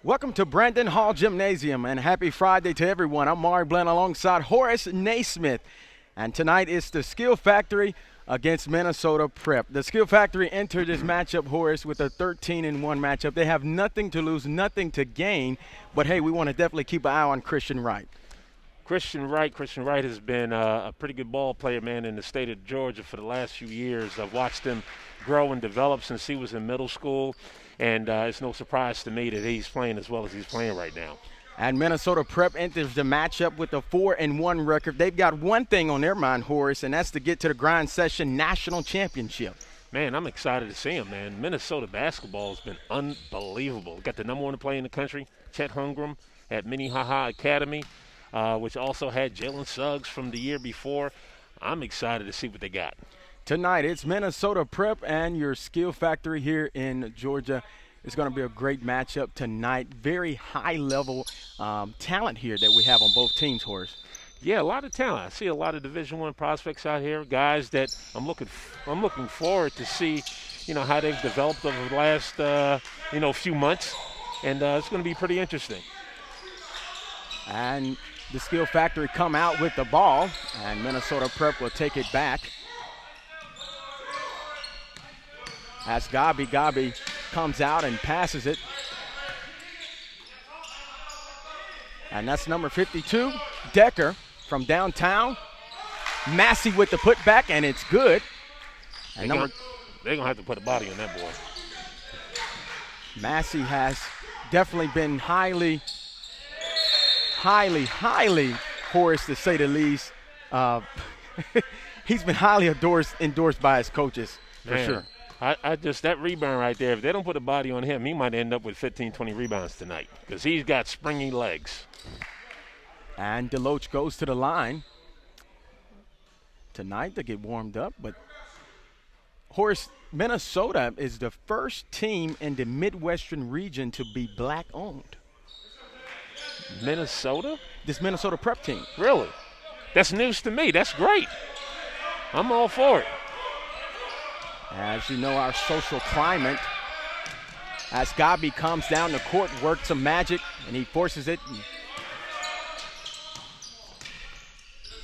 Welcome to Brandon Hall Gymnasium, and happy Friday to everyone. I'm Mari Bland alongside Horace Naismith, and tonight it's the Skill Factory against Minnesota Prep. The Skill Factory entered this matchup, Horace, with a 13-1 matchup. They have nothing to lose, nothing to gain, but hey, we want to definitely keep an eye on Christian Wright. Christian Wright has been a pretty good ball player, man, in the state of Georgia for the last few years. I've watched him grow and develop since he was in middle school, and it's no surprise to me that he's playing as well as he's playing right now. And Minnesota Prep enters the matchup with a 4-1 record. They've got one thing on their mind, Horace, and that's to get to the Grind Session National Championship. Man, I'm excited to see him, man. Minnesota basketball has been unbelievable. Got the number one player in the country, Chet Holmgren, at Minnehaha Academy, which also had Jalen Suggs from the year before. I'm excited to see what they got. Tonight, it's Minnesota Prep and your Skill Factory here in Georgia. It's going to be a great matchup tonight. Very high-level talent here that we have on both teams, Horace. Yeah, a lot of talent. I see a lot of Division I prospects out here, guys that I'm looking forward to see, how they've developed over the last, few months, and it's going to be pretty interesting. And the Skill Factory come out with the ball, and Minnesota Prep will take it back. As Gabi comes out and passes it. And that's number 52, Decker from downtown. Massey with the putback, and it's good. And they're going to have to put a body on that boy. Massey has definitely been highly, Horace, to say the least. He's been highly endorsed by his coaches, for sure. That rebound right there, if they don't put a body on him, he might end up with 15, 20 rebounds tonight because he's got springy legs. And Deloach goes to the line tonight to get warmed up. But, Horace, Minnesota is the first team in the Midwestern region to be black-owned. Minnesota? This Minnesota Prep team. Really? That's news to me. That's great. I'm all for it. As you know, our social climate, as Gabi comes down the court, works some magic, and he forces it.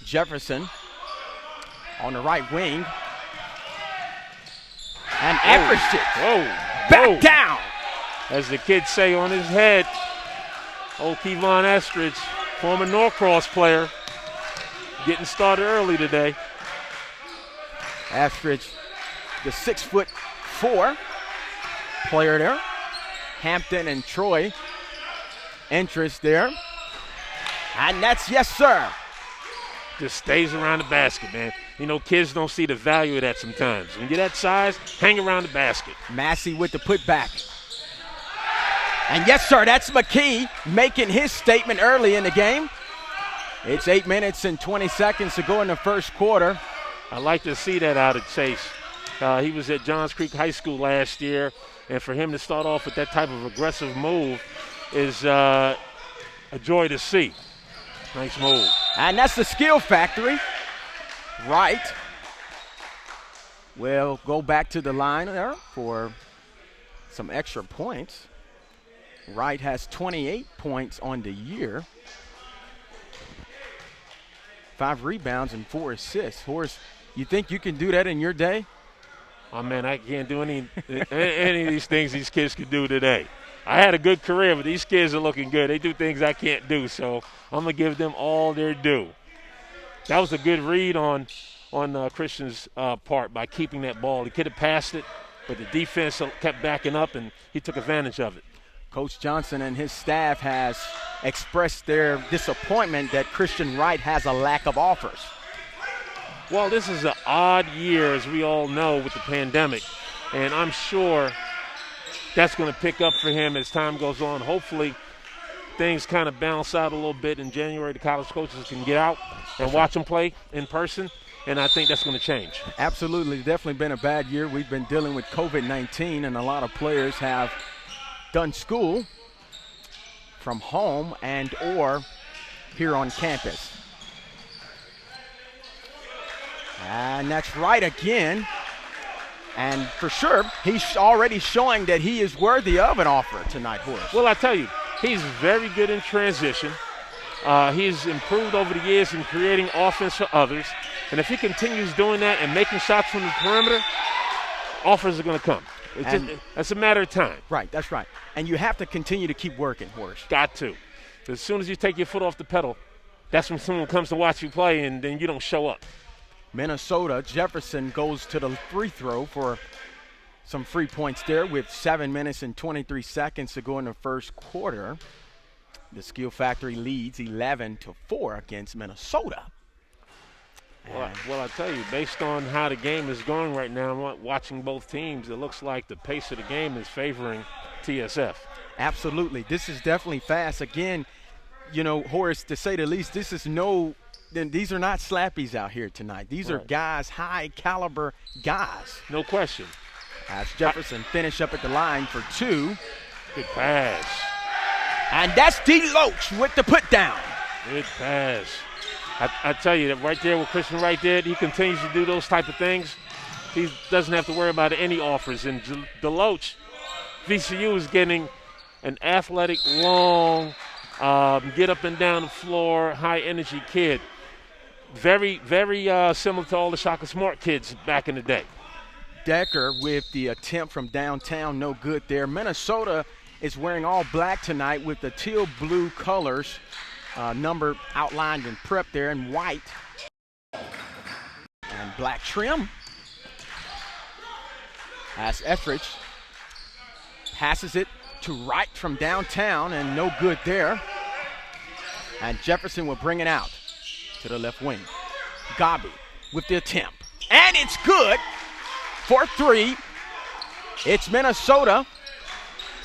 Jefferson on the right wing. And averaged it. Back down. As the kids say on his head, old Kevon Estridge, former Norcross player, getting started early today. Estridge, the 6'4" player there. Hampton and Troy, interest there. And that's yes, sir. Just stays around the basket, man. Kids don't see the value of that sometimes. When you're that size, hang around the basket. Massey with the putback. And yes, sir, that's McKee making his statement early in the game. It's 8 minutes and 20 seconds to go in the first quarter. I like to see that out of Chase. He was at Johns Creek High School last year, and for him to start off with that type of aggressive move is a joy to see. Nice move. And that's the Skill Factory. Wright will go back to the line there for some extra points. Wright has 28 points on the year. 5 rebounds and 4 assists. Horace, you think you can do that in your day? Oh, man, I can't do any of these things these kids can do today. I had a good career, but these kids are looking good. They do things I can't do, so I'm going to give them all their due. That was a good read on Christian's part by keeping that ball. He could have passed it, but the defense kept backing up, and he took advantage of it. Coach Johnson and his staff has expressed their disappointment that Christian Wright has a lack of offers. Well, this is an odd year, as we all know, with the pandemic, and I'm sure that's going to pick up for him as time goes on. Hopefully, things kind of balance out a little bit in January. The college coaches can get out and watch them play in person, and I think that's going to change. Absolutely. Definitely been a bad year. We've been dealing with COVID-19, and a lot of players have done school from home and or here on campus. And that's right again. And for sure, he's already showing that he is worthy of an offer tonight, Horace. Well, I tell you, He's very good in transition. He's improved over the years in creating offense for others. And if he continues doing that and making shots from the perimeter, offers are going to come. It's a matter of time. Right, that's right. And you have to continue to keep working, Horace. Got to. As soon as you take your foot off the pedal, that's when someone comes to watch you play, and then you don't show up. Minnesota, Jefferson goes to the free throw for some free points there with 7 minutes and 23 seconds to go in the first quarter. The Skill Factory leads 11-4 against Minnesota. Well, I tell you, based on how the game is going right now, watching both teams, it looks like the pace of the game is favoring TSF. Absolutely. This is definitely fast. Again, you know, Horace, to say the least, these are not slappies out here tonight. These are guys, high caliber guys. No question. As Jefferson finish up at the line for two. Good pass. And that's Deloach with the put down. Good pass. I tell you, that right there with Christian right there, he continues to do those type of things. He doesn't have to worry about any offers. And Deloach, VCU is getting an athletic, long, get up and down the floor, high-energy kid. Very, very similar to all the Shaka Smart kids back in the day. Decker with the attempt from downtown, no good there. Minnesota is wearing all black tonight with the teal blue colors, number outlined in prep there in white and black trim. As Etheridge passes it to Wright from downtown, and no good there. And Jefferson will bring it out to the left wing. Gabi with the attempt, and it's good for three. It's Minnesota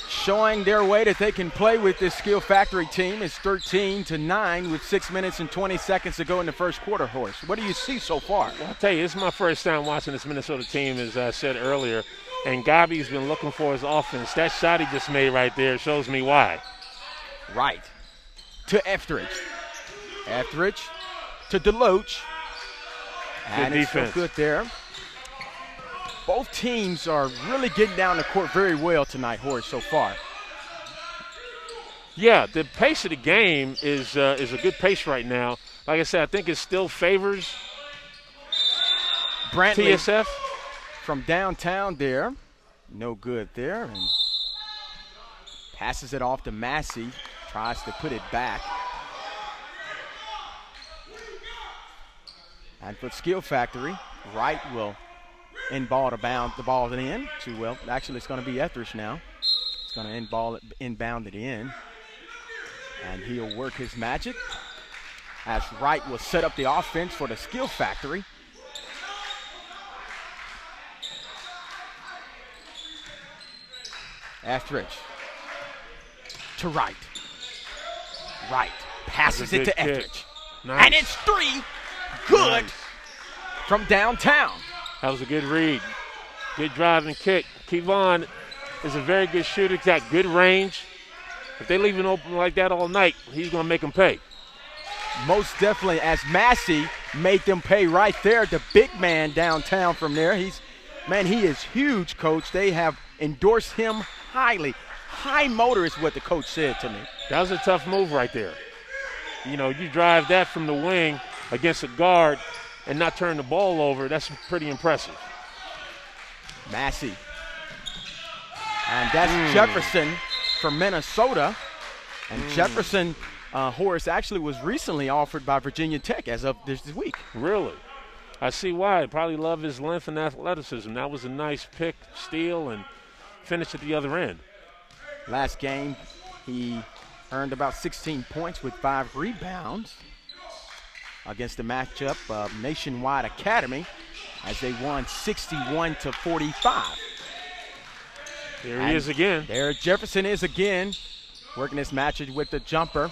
showing their way that they can play with this Skill Factory team. It's 13-9 with 6 minutes and 20 seconds to go in the first quarter, Horace. What do you see so far? Well, I'll tell you, this is my first time watching this Minnesota team, as I said earlier, and Gabi's been looking for his offense. That shot he just made right there shows me why. Right. To Etheridge. Etheridge to Deloach. And good it's defense. so good there. Both teams are really getting down the court very well tonight, Horace, so far. Yeah, the pace of the game is a good pace right now. Like I said, I think it still favors Brantley TSF. From downtown there. No good there. And passes it off to Massey. Tries to put it back. And for Skill Factory, Wright will inbound the ball in to, well, actually it's going to be Etheridge now. It's going to inbound it in. And he'll work his magic as Wright will set up the offense for the Skill Factory. Etheridge to Wright. Wright passes it to Etheridge. Nice. And it's three. Good from downtown. That was a good read. Good drive and kick. Kevon is a very good shooter. He's got good range. If they leave him open like that all night, he's going to make them pay. Most definitely, as Massey made them pay right there. The big man downtown from there. He is huge, Coach. They have endorsed him highly. High motor is what the coach said to me. That was a tough move right there. You know, you drive that from the wing against a guard and not turn the ball over, that's pretty impressive. Massey. And that's Jefferson from Minnesota. And Jefferson, Horace, actually was recently offered by Virginia Tech as of this week. Really? I see why. Probably love his length and athleticism. That was a nice pick, steal, and finish at the other end. Last game, he earned about 16 points with 5 rebounds against the matchup of Nationwide Academy as they won 61-45. There he is again. There Jefferson is again, working this matchup with the jumper.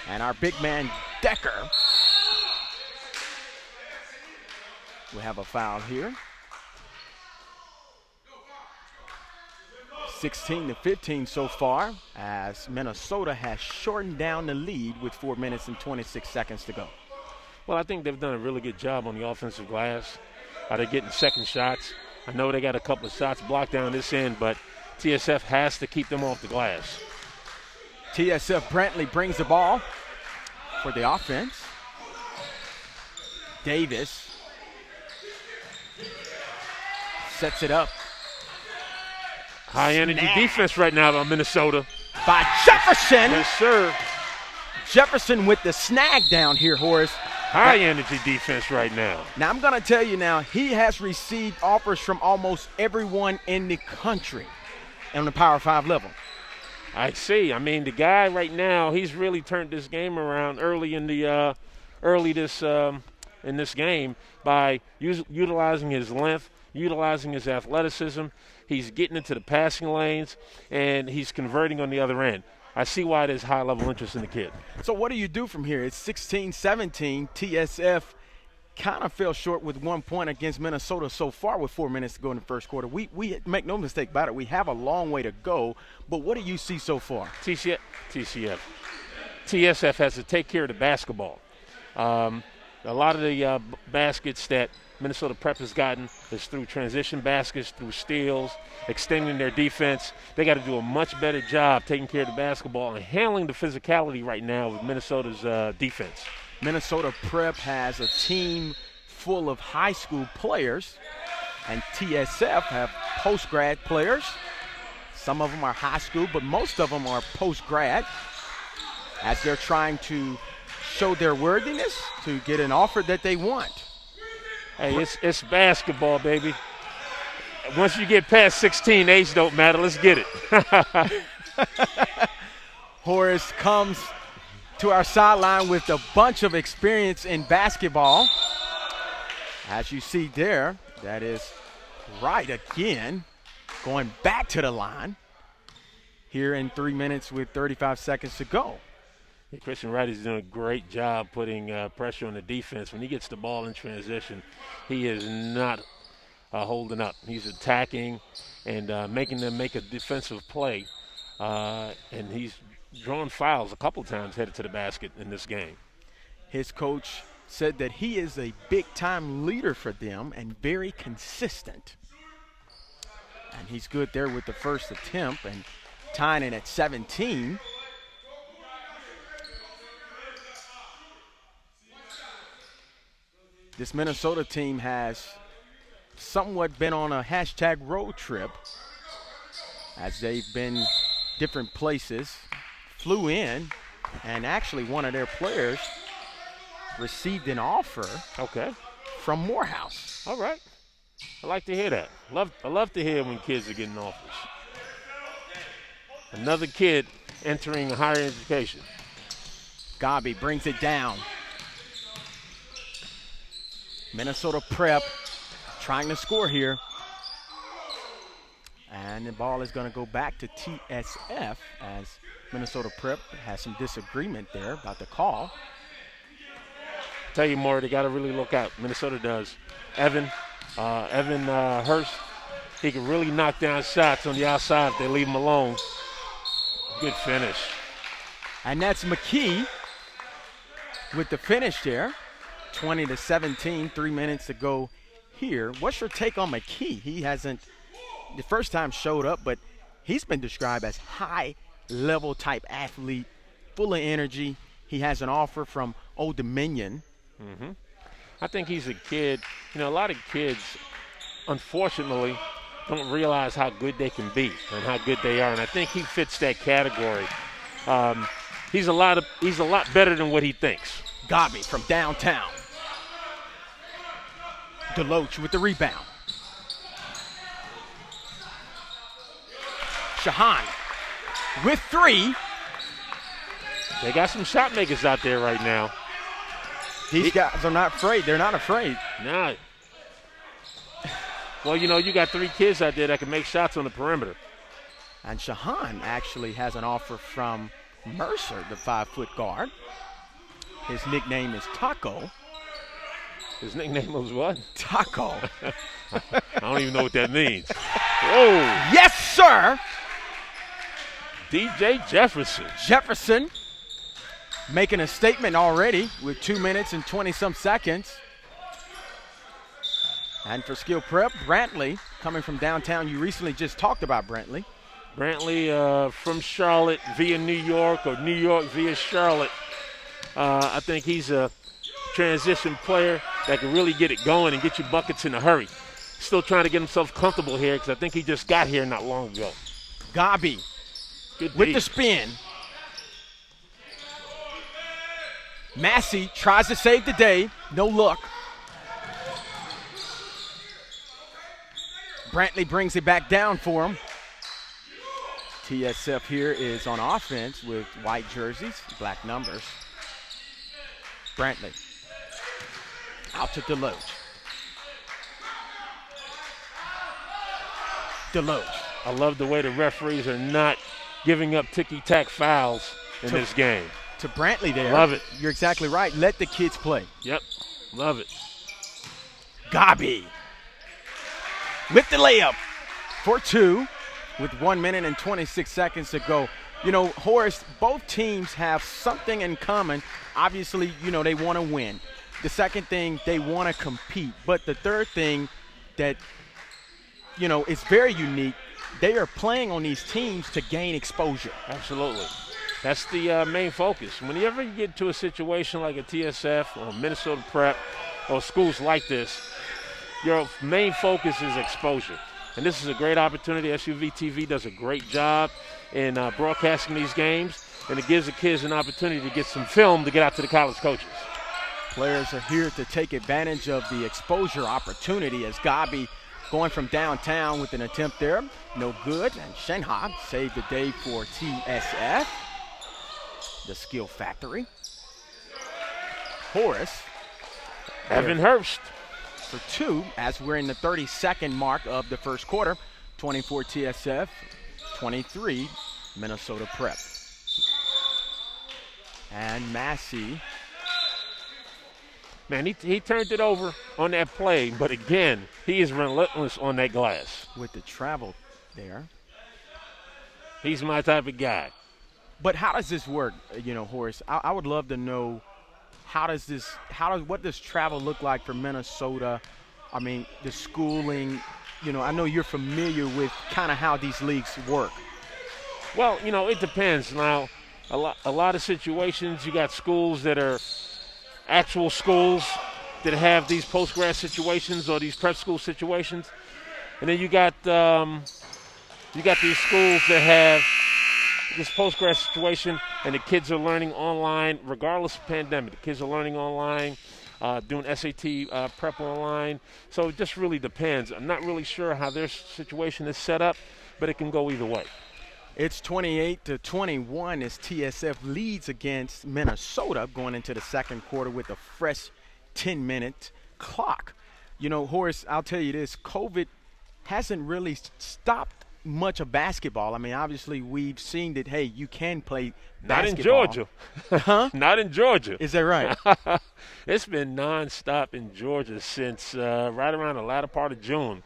And our big man, Decker, we have a foul here. 16-15 so far, as Minnesota has shortened down the lead with 4 minutes and 26 seconds to go. Well, I think they've done a really good job on the offensive glass. They're getting second shots. I know they got a couple of shots blocked down this end, but TSF has to keep them off the glass. TSF Brantley brings the ball for the offense. Davis sets it up. High energy defense right now by Minnesota. By Jefferson. Yes, sir. Jefferson with the snag down here, Horace. High energy defense right now. Now, I'm going to tell you now, he has received offers from almost everyone in the country on the Power 5 level. I see. I mean, the guy right now, he's really turned this game around early in this game by utilizing his length, utilizing his athleticism. He's getting into the passing lanes, and he's converting on the other end. I see why there's high-level interest in the kid. So what do you do from here? It's 16-17. TSF kind of fell short with 1 point against Minnesota so far with 4 minutes to go in the first quarter. We make no mistake about it. We have a long way to go, but what do you see so far? TSF has to take care of the basketball. A lot of the baskets that Minnesota Prep has gotten is through transition baskets, through steals, extending their defense. They got to do a much better job taking care of the basketball and handling the physicality right now with Minnesota's defense. Minnesota Prep has a team full of high school players, and TSF have post-grad players. Some of them are high school, but most of them are post-grad as they're trying to show their worthiness to get an offer that they want. Hey, it's basketball, baby. Once you get past 16, age don't matter. Let's get it. Horace comes to our sideline with a bunch of experience in basketball. As you see there, that is right again, going back to the line here in 3 minutes with 35 seconds to go. Yeah, Christian Wright is doing a great job putting pressure on the defense. When he gets the ball in transition, he is not holding up. He's attacking and making them make a defensive play, and he's drawn fouls a couple times headed to the basket in this game. His coach said that he is a big-time leader for them and very consistent. And he's good there with the first attempt and tying it at 17. This Minnesota team has somewhat been on a hashtag road trip as they've been different places, flew in, and actually one of their players received an offer from Morehouse. All right. I like to hear that. I love to hear when kids are getting offers. Another kid entering higher education. Gabi brings it down. Minnesota Prep trying to score here. And the ball is going to go back to TSF as Minnesota Prep has some disagreement there about the call. Tell you more, they got to really look out. Minnesota does. Evan Hurst, he can really knock down shots on the outside if they leave him alone. Good finish. And that's McKee with the finish there. 20-17, 3 minutes to go here. What's your take on McKee? He hasn't the first time showed up, but he's been described as high-level type athlete, full of energy. He has an offer from Old Dominion. Mm-hmm. I think he's a kid. You know, a lot of kids, unfortunately, don't realize how good they can be and how good they are, and I think he fits that category. He's a lot better than what he thinks. Gabi from downtown. Deloach with the rebound. Shahan with three. They got some shot makers out there right now. These guys are not afraid. They're not afraid. Nah. Well, you know, you got three kids out there that can make shots on the perimeter. And Shahan actually has an offer from Mercer, the 5-foot guard. His nickname is Taco. His nickname was what? Taco. I don't even know what that means. Whoa. Yes, sir. DJ Jefferson. Jefferson making a statement already with 2 minutes and 20-some seconds. And for Skill Prep, Brantley coming from downtown. You recently just talked about Brantley. Brantley from Charlotte via New York, or New York via Charlotte. I think he's a transition player that can really get it going and get you buckets in a hurry. Still trying to get himself comfortable here because I think he just got here not long ago. Gabi with the spin. Massey tries to save the day. No look. Brantley brings it back down for him. TSF here is on offense with white jerseys, black numbers. Brantley out to Deloach. Deloach. I love the way the referees are not giving up ticky-tack fouls in this game. To Brantley there. Love it. You're exactly right. Let the kids play. Yep, love it. Gabi with the layup for two with 1 minute and 26 seconds to go. You know, Horace, both teams have something in common. Obviously, you know, they want to win. The second thing, they want to compete. But the third thing that, you know, is very unique, they are playing on these teams to gain exposure. Absolutely. That's the main focus. Whenever you get to a situation like a TSF or Minnesota Prep or schools like this, your main focus is exposure. And this is a great opportunity. SUV TV does a great job in broadcasting these games, and it gives the kids an opportunity to get some film to get out to the college coaches. Players are here to take advantage of the exposure opportunity as Gabi going from downtown with an attempt there. No good. And Shenha saved the day for TSF. The Skill Factory. Horace. Evan Herbst. For two, as we're in the 32nd mark of the first quarter. 24 TSF, 23 Minnesota Prep. And Massey. Man, he turned it over on that play, but again, he is relentless on that glass. With the travel there. He's my type of guy. But how does this work, you know, Horace? I would love to know what does travel look like for Minnesota? I mean, the schooling, you know, I know you're familiar with kind of how these leagues work. Well, you know, it depends. Now, a lot of situations, you got schools that are actual schools that have these post-grad situations or these prep school situations. And then you got these schools that have this post-grad situation, and the kids are learning online regardless of pandemic. The kids are learning online, doing SAT prep online. So it just really depends. I'm not really sure how their situation is set up, but it can go either way. It's 28-21 as TSF leads against Minnesota going into the second quarter with a fresh 10-minute clock. You know, Horace, I'll tell you this, COVID hasn't really stopped much of basketball. I mean, obviously we've seen that, hey, you can play basketball. Not in Georgia. Huh? Not in Georgia. Is that right? It's been nonstop in Georgia since right around the latter part of June.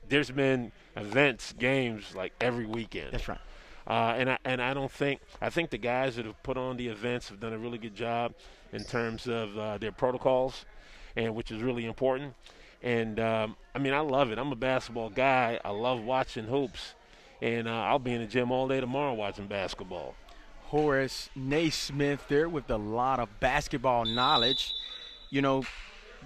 There's been events, games like every weekend. That's right. And I think the guys that have put on the events have done a really good job in terms of their protocols, and which is really important. And I mean, I love it. I'm a basketball guy. I love watching hoops, and I'll be in the gym all day tomorrow watching basketball. Horace Naismith there with a lot of basketball knowledge. You know,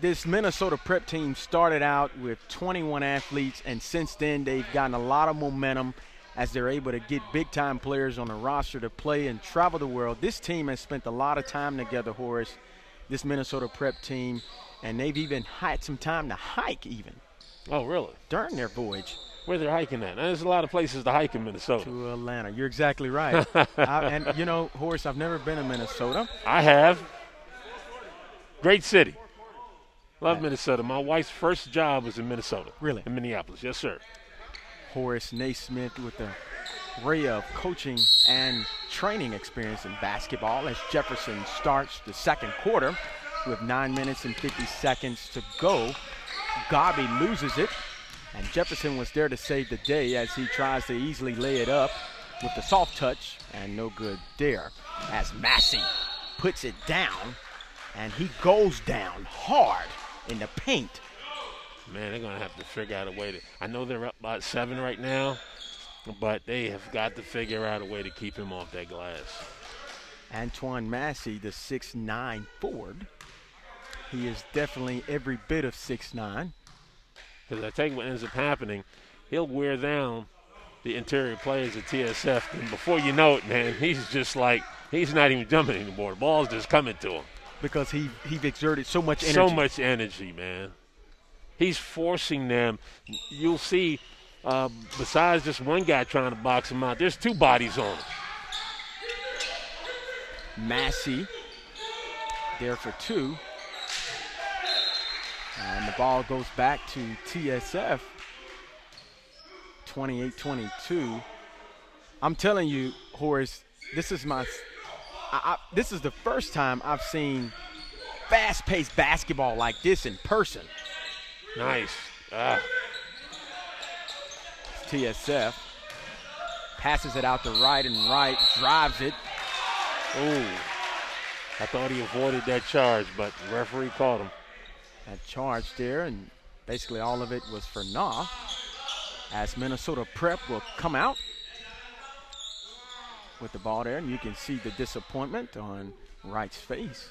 this Minnesota Prep team started out with 21 athletes, and since then they've gotten a lot of momentum as they're able to get big-time players on the roster to play and travel the world. This team has spent a lot of time together, Horace, this Minnesota Prep team, and they've even had some time to hike even. Oh, really? During their voyage. Where they're hiking at? There's a lot of places to hike in Minnesota. To Atlanta. You're exactly right. And, you know, Horace, I've never been to Minnesota. I have. Great city. Love Minnesota. My wife's first job was in Minnesota. Really? In Minneapolis. Yes, sir. Horace Naismith with an array of coaching and training experience in basketball as Jefferson starts the second quarter with 9 minutes and 50 seconds to go. Gabi loses it, and Jefferson was there to save the day as he tries to easily lay it up with the soft touch, and no good there as Massey puts it down, and he goes down hard in the paint. Man, they're going to have to figure out a way to – I know they're up by 7 right now. but they have got to figure out a way to keep him off that glass. Antoine Massey, the 6'9" forward. He is definitely every bit of 6'9". Because I think what ends up happening, he'll wear down the interior players at TSF, and before you know it, man, he's just like, he's not even jumping anymore. The ball's just coming to him. Because he's exerted so much energy. So much energy, man. He's forcing them. You'll see, besides just one guy trying to box him out, there's two bodies on him. Massey there for two. And the ball goes back to TSF. 28-22. I'm telling you, Horace, this is this is the first time I've seen fast-paced basketball like this in person. Nice. TSF passes it out to right and right, drives it. Ooh. I thought he avoided that charge, but the referee caught him. That charge there, and basically all of it was for nah. As Minnesota Prep will come out with the ball there, and you can see the disappointment on Wright's face.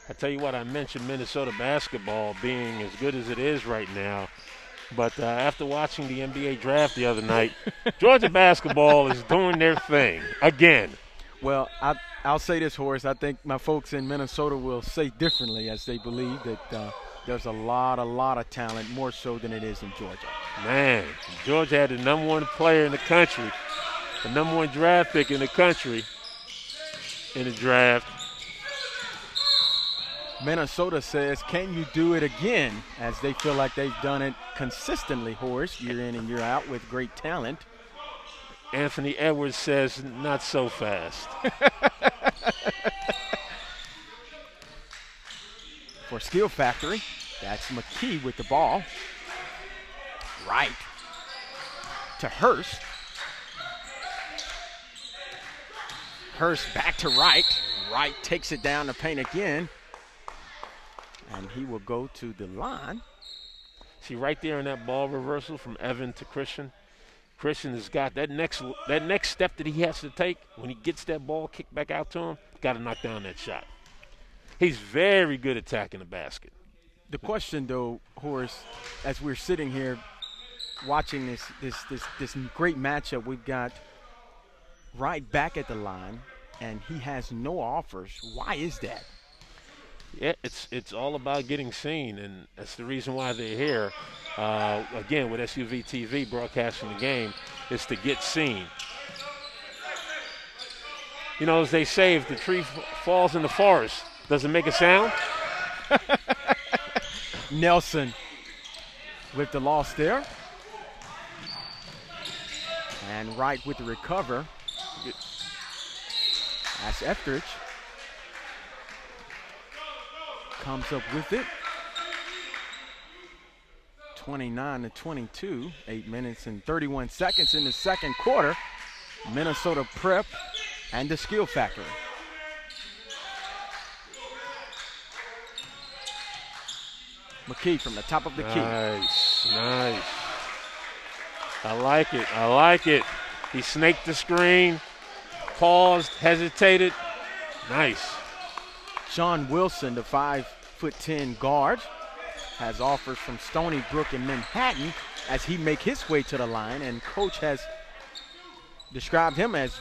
I tell you what, I mentioned Minnesota basketball being as good as it is right now, but after watching the NBA draft the other night, Georgia basketball is doing their thing again. Well, I'll say this, Horace. I think my folks in Minnesota will say differently, as they believe that there's a lot of talent, more so than it is in Georgia. Man, Georgia had the number one player in the country, the number one draft pick in the country in the draft. Minnesota says, can you do it again? As they feel like they've done it consistently, Horace, year in and year out with great talent. Anthony Edwards says, not so fast. For Skill Factory, that's McKee with the ball. Right to Hurst. Hurst back to Wright. Wright takes it down the paint again. And he will go to the line. See, right there in that ball reversal from Evan to Christian, Christian has got that next step that he has to take when he gets that ball kicked back out to him, got to knock down that shot. He's very good at attacking the basket. The question, though, Horace, as we're sitting here watching this great matchup, we've got Wright back at the line, and he has no offers. Why is that? Yeah, it's all about getting seen, and that's the reason why they're here. Again, with SUV TV broadcasting the game, is to get seen. You know, as they say, if the tree falls in the forest, does it make a sound? Nelson with the loss there. And Wright with the recover. That's Etheridge. Comes up with it. 29-22, 8 minutes and 31 seconds in the second quarter. Minnesota Prep and the Skill Factory. McKee from the top of the key. Nice. I like it. He snaked the screen, paused, hesitated. Nice. Sean Wilson, the 5'10" guard, has offers from Stony Brook and Manhattan as he make his way to the line, and coach has described him as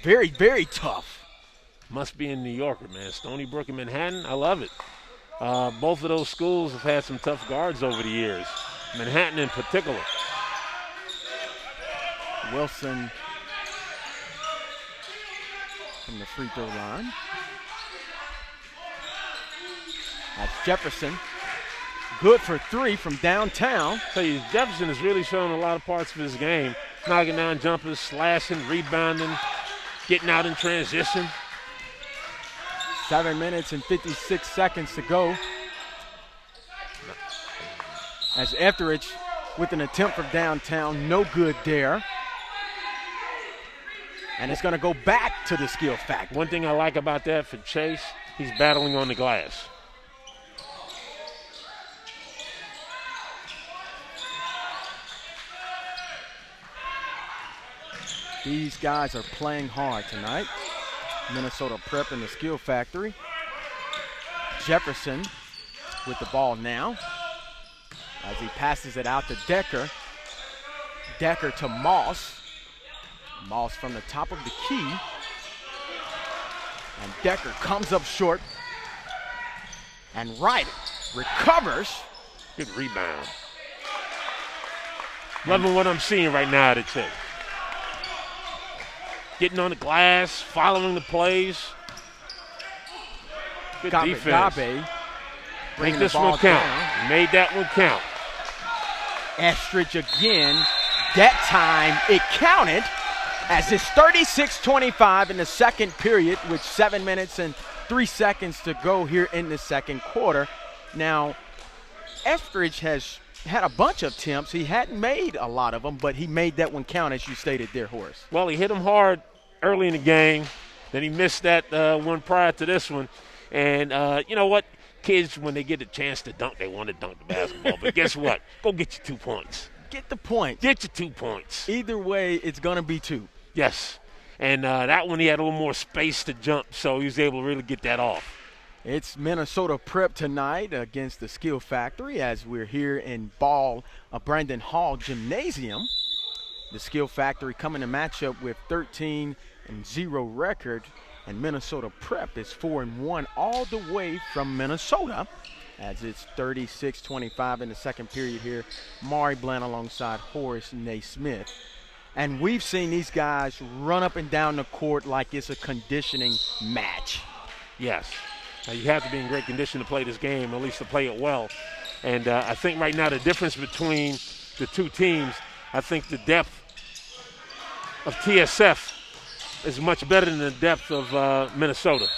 very, very tough. Must be in New Yorker, man. Stony Brook and Manhattan, I love it. Both of those schools have had some tough guards over the years, Manhattan in particular. Wilson from the free throw line. That's Jefferson. Good for three from downtown. Tell you, Jefferson has really shown a lot of parts of his game. Knocking down jumpers, slashing, rebounding, getting out in transition. 7 minutes and 56 seconds to go. As Etheridge with an attempt from downtown, no good there. And it's going to go back to the Skill Factory. One thing I like about that for Chase, he's battling on the glass. These guys are playing hard tonight. Minnesota Prep in the Skill Factory. Jefferson with the ball now as he passes it out to Decker. Decker to Moss. Moss from the top of the key. And Decker comes up short. And Wright recovers. Good rebound. Loving what I'm seeing right now at it. Getting on the glass, following the plays. Good defense. Gabe Make this one count. Down. Made that one count. Estridge again. That time it counted as it's 36-25 in the second period with 7 minutes and 3 seconds to go here in the second quarter. Now, Estridge has had a bunch of attempts. He hadn't made a lot of them, but he made that one count, as you stated there, Horace. Well, he hit him hard early in the game. Then he missed that one prior to this one. And you know what? Kids, when they get a chance to dunk, they want to dunk the basketball. But guess what? Go get your 2 points. Get the point. Get your 2 points. Either way, it's going to be 2. Yes. And that one, he had a little more space to jump, so he was able to really get that off. It's Minnesota Prep tonight against the Skill Factory as we're here in Brandon Hall Gymnasium. The Skill Factory coming to match up with 13-0 record, and Minnesota Prep is 4-1 all the way from Minnesota as it's 36-25 in the second period here. Mari Bland alongside Horace Naismith. And we've seen these guys run up and down the court like it's a conditioning match. Yes. You have to be in great condition to play this game, at least to play it well. And I think right now the difference between the two teams, I think the depth of TSF is much better than the depth of Minnesota.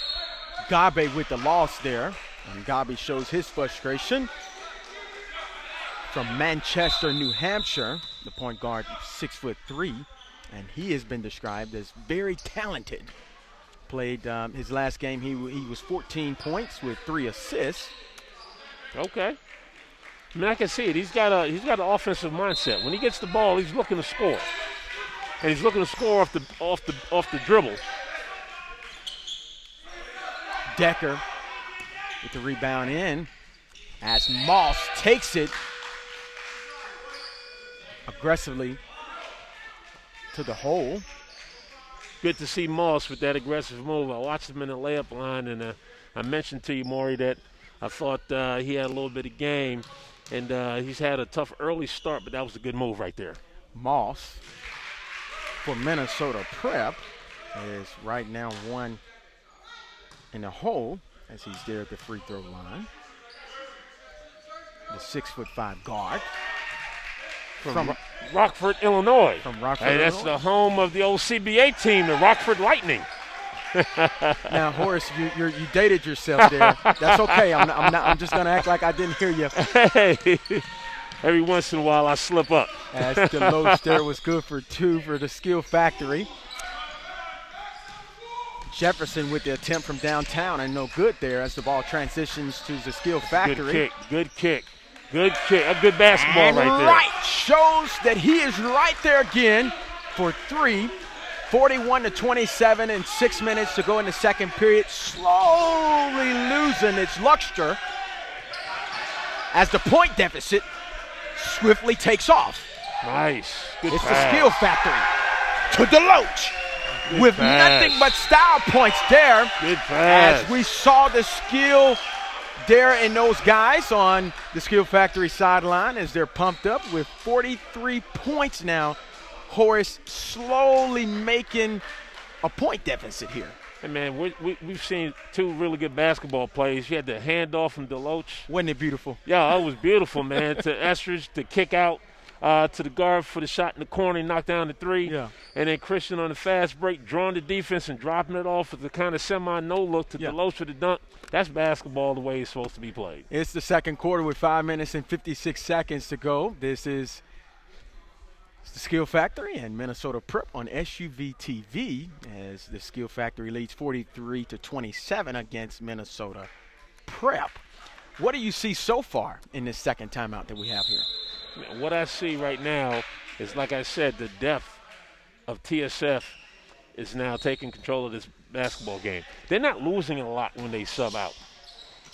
Gabe with the loss there, and Gabe shows his frustration. From Manchester, New Hampshire, the point guard, 6'3", and he has been described as very talented. Played his last game, he was 14 points with 3 assists. Okay. I mean, I can see it. He's got an offensive mindset. When he gets the ball, he's looking to score, and he's looking to score off the dribble. Decker with the rebound in as Moss takes it aggressively to the hole. Good to see Moss with that aggressive move. I watched him in the layup line, and I mentioned to you, Maury, that I thought he had a little bit of game, and he's had a tough early start, but that was a good move right there. Moss for Minnesota Prep is right now 1 in the hole as he's there at the free throw line. The 6'5" guard. From Rockford, Illinois. From Rockford, Illinois. That's the home of the old CBA team, the Rockford Lightning. Now, Horace, you dated yourself there. That's okay. I'm just gonna act like I didn't hear you. Hey, every once in a while I slip up. As Deloach there was good for 2 for the Skill Factory. Jefferson with the attempt from downtown and no good there as the ball transitions to the Skill Factory. Good kick. Good kick, a good basketball and right there. Wright shows that he is right there again for 3. 41-27 and 6 minutes to go in the second period. Slowly losing its luster as the point deficit swiftly takes off. Nice. Good it's pass. The Skill Factory to Deloach with pass. nothing but style points there. Good pass. As we saw the skill there in those guys on the Skill Factory sideline as they're pumped up with 43 points now. Horace slowly making a point deficit here. Hey, man, we've seen 2 really good basketball plays. You had the handoff from Deloach. Wasn't it beautiful? Yeah, it was beautiful, man. To Estridge to kick out to the guard for the shot in the corner and knock down the 3. Yeah. And then Christian on the fast break, drawing the defense and dropping it off with the kind of semi-no look to Deloach for the dunk. That's basketball the way it's supposed to be played. It's the second quarter with 5 minutes and 56 seconds to go. This is the Skill Factory and Minnesota Prep on SUV TV as the Skill Factory leads 43-27 against Minnesota Prep. What do you see so far in this second timeout that we have here? What I see right now is, like I said, the depth of TSF is now taking control of this basketball game. They're not losing a lot when they sub out.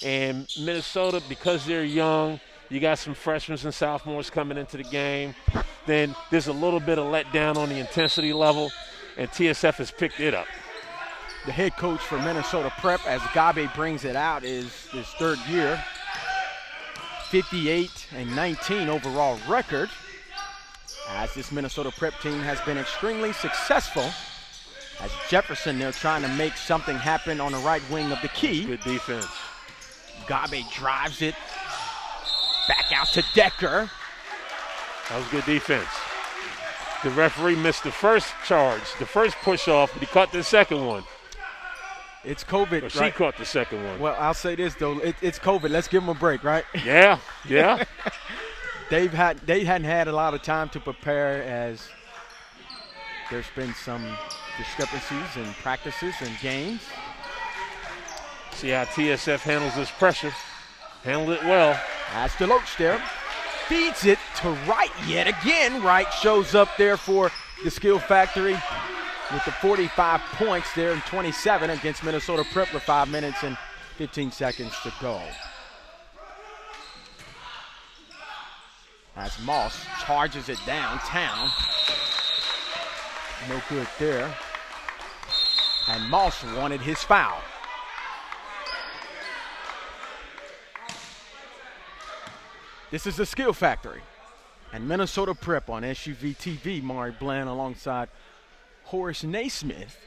And Minnesota, because they're young, you got some freshmen and sophomores coming into the game, then there's a little bit of letdown on the intensity level, and TSF has picked it up. The head coach for Minnesota Prep, as Gabe brings it out, is his third year. 58-19 overall record, as this Minnesota Prep team has been extremely successful. As Jefferson, they're trying to make something happen on the right wing of the key. Good defense. Gabe drives it back out to Decker. That was good defense. The referee missed the first charge, the first push-off, but he caught the second one. It's COVID, Or she right? caught the second one. Well, I'll say this, though. It's COVID. Let's give them a break, right? Yeah. They hadn't had a lot of time to prepare, as there's been some discrepancies in practices and games. See how TSF handles this pressure. Handled it well. As Deloach there feeds it to Wright yet again. Wright shows up there for the Skill Factory with the 45 points there in 27 against Minnesota Prep with 5 minutes and 15 seconds to go. As Moss charges it downtown. No good there. And Moss wanted his foul. This is the Skill Factory and Minnesota Prep on SUV TV. Mari Bland alongside Horace Naismith.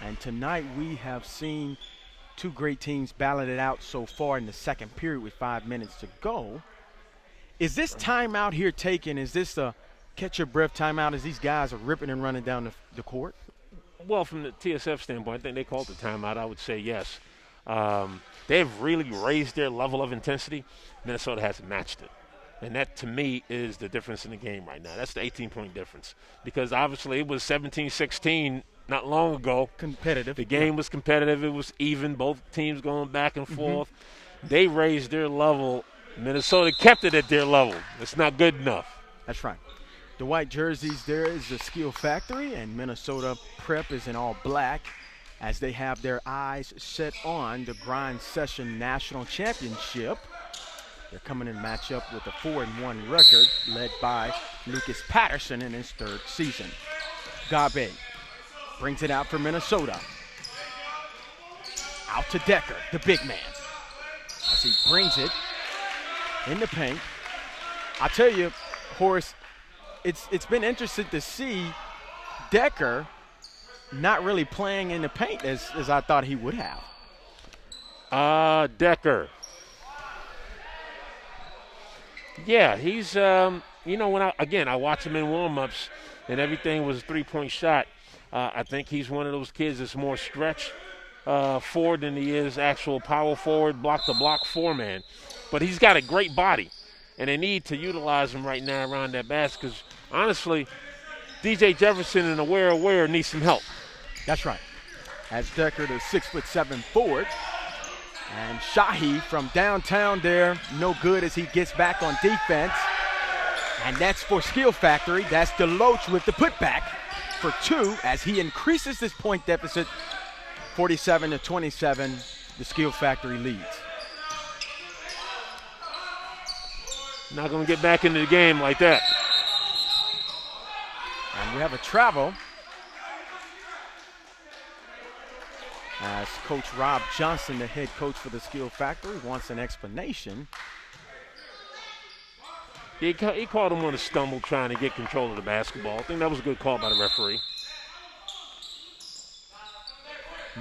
And tonight we have seen two great teams battle it out so far in the second period with 5 minutes to go. Is this timeout here taken? Is this a catch your breath timeout as these guys are ripping and running down the court? Well, from the TSF standpoint, I think they called the timeout. I would say yes. They've really raised their level of intensity. Minnesota hasn't matched it. And that, to me, is the difference in the game right now. That's the 18-point difference. Because, obviously, it was 17-16 not long ago. Competitive. The game was competitive. It was even. Both teams going back and forth. They raised their level. Minnesota kept it at their level. It's not good enough. That's right. The white jerseys there is the Skill Factory, and Minnesota Prep is in all black as they have their eyes set on the Grind Session National Championship. They're coming in matchup with a 4-1 record led by Lucas Patterson in his third season. Gabe brings it out for Minnesota. Out to Decker, the big man, as he brings it in the paint. I tell you, Horace, it's been interesting to see Decker not really playing in the paint as I thought he would have. Decker. Yeah, he's, when I watch him in warm-ups and everything was a three-point shot, I think he's one of those kids that's more stretch forward than he is actual power forward, block-to-block four-man. But he's got a great body, and they need to utilize him right now around that basket because, honestly, DJ Jefferson and Aware needs some help. That's right. As Decker, the 6'7" forward. And Shahi from downtown there, no good as he gets back on defense. And that's for Skill Factory. That's Deloach with the putback for two as he increases this point deficit. 47-27, the Skill Factory leads. Not going to get back into the game like that. And we have a travel as Coach Rob Johnson, the head coach for the Skill Factory, wants an explanation. He called him on a stumble trying to get control of the basketball. I think that was a good call by the referee.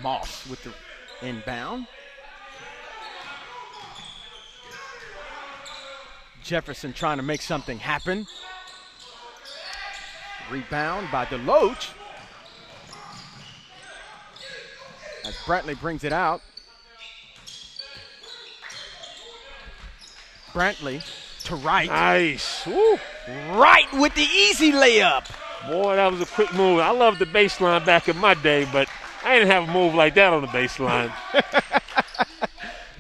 Moss with the inbound. Jefferson trying to make something happen. Rebound by Deloach. As Brantley brings it out. Brantley to Wright. Nice. Woo. Wright with the easy layup. Boy, that was a quick move. I loved the baseline back in my day, but I didn't have a move like that on the baseline.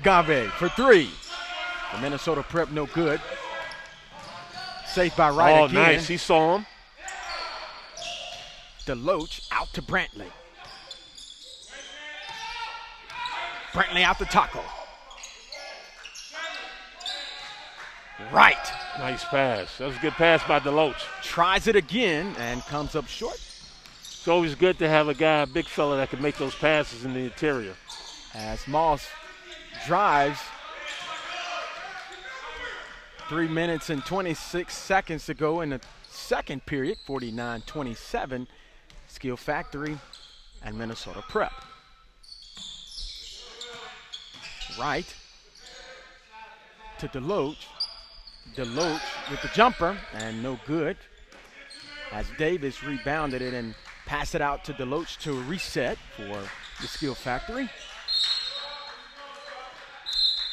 Gabe for three. The Minnesota Prep no good. Saved by Wright again. Oh, nice. He saw him. Deloach out to Brantley. Brantley out to Taco. Right. Nice pass. That was a good pass by Deloach. Tries it again and comes up short. It's always good to have a guy, a big fella, that can make those passes in the interior. As Moss drives, 3 minutes and 26 seconds to go in the second period, 49-27, Skill Factory and Minnesota Prep. Right to Deloach. Deloach with the jumper, and no good. As Davis rebounded it and passed it out to Deloach to reset for the Skill Factory.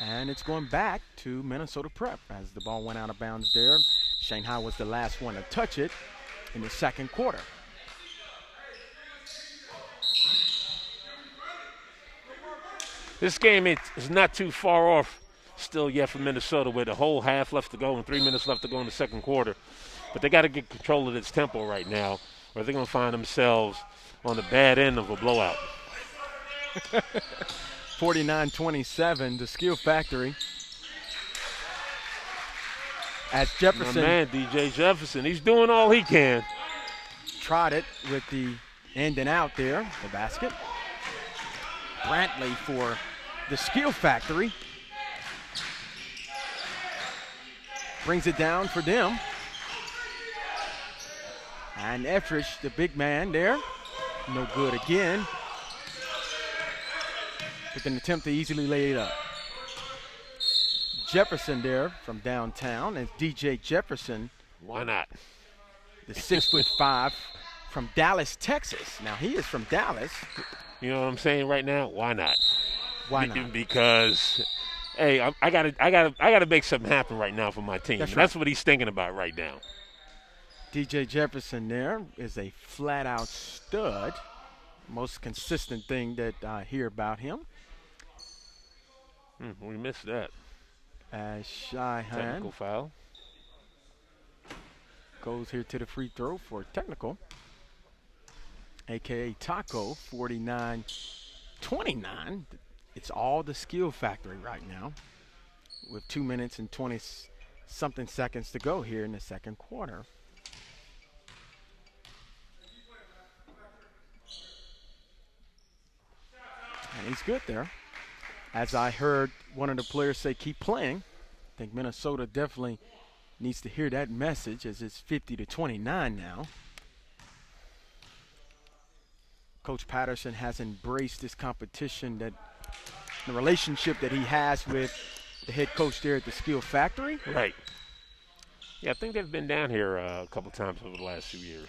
And it's going back to Minnesota Prep as the ball went out of bounds there. Shanghai was the last one to touch it in the second quarter. This game is not too far off still yet for Minnesota, with a whole half left to go and 3 minutes left to go in the second quarter. But they got to get control of this tempo right now, or they're going to find themselves on the bad end of a blowout. 49-27, the Skill Factory. As Jefferson. My man, DJ Jefferson, he's doing all he can. Tried it with the in and out there, the basket. Brantley for the Skill Factory. Brings it down for them. And Etheridge, the big man there, no good again. With an attempt to easily lay it up. Jefferson there from downtown, and DJ Jefferson. Why not? The 6'5" from Dallas, Texas. Now he is from Dallas. You know what I'm saying right now? Why not? Why not? Because, hey, I gotta make something happen right now for my team. That's right. That's what he's thinking about right now. DJ Jefferson there is a flat-out stud. Most consistent thing that I hear about him. We missed that. As Shyhan Technical foul. Goes here to the free throw for technical. AKA Taco, 49-29. It's all the Skill Factory right now, with 2 minutes and 20-something seconds to go here in the second quarter. And he's good there. As I heard one of the players say, keep playing. I think Minnesota definitely needs to hear that message, as it's 50-29 now. Coach Patterson has embraced this competition, that the relationship that he has with the head coach there at the Skill Factory. Right. Yeah, I think they've been down here a couple times over the last few years.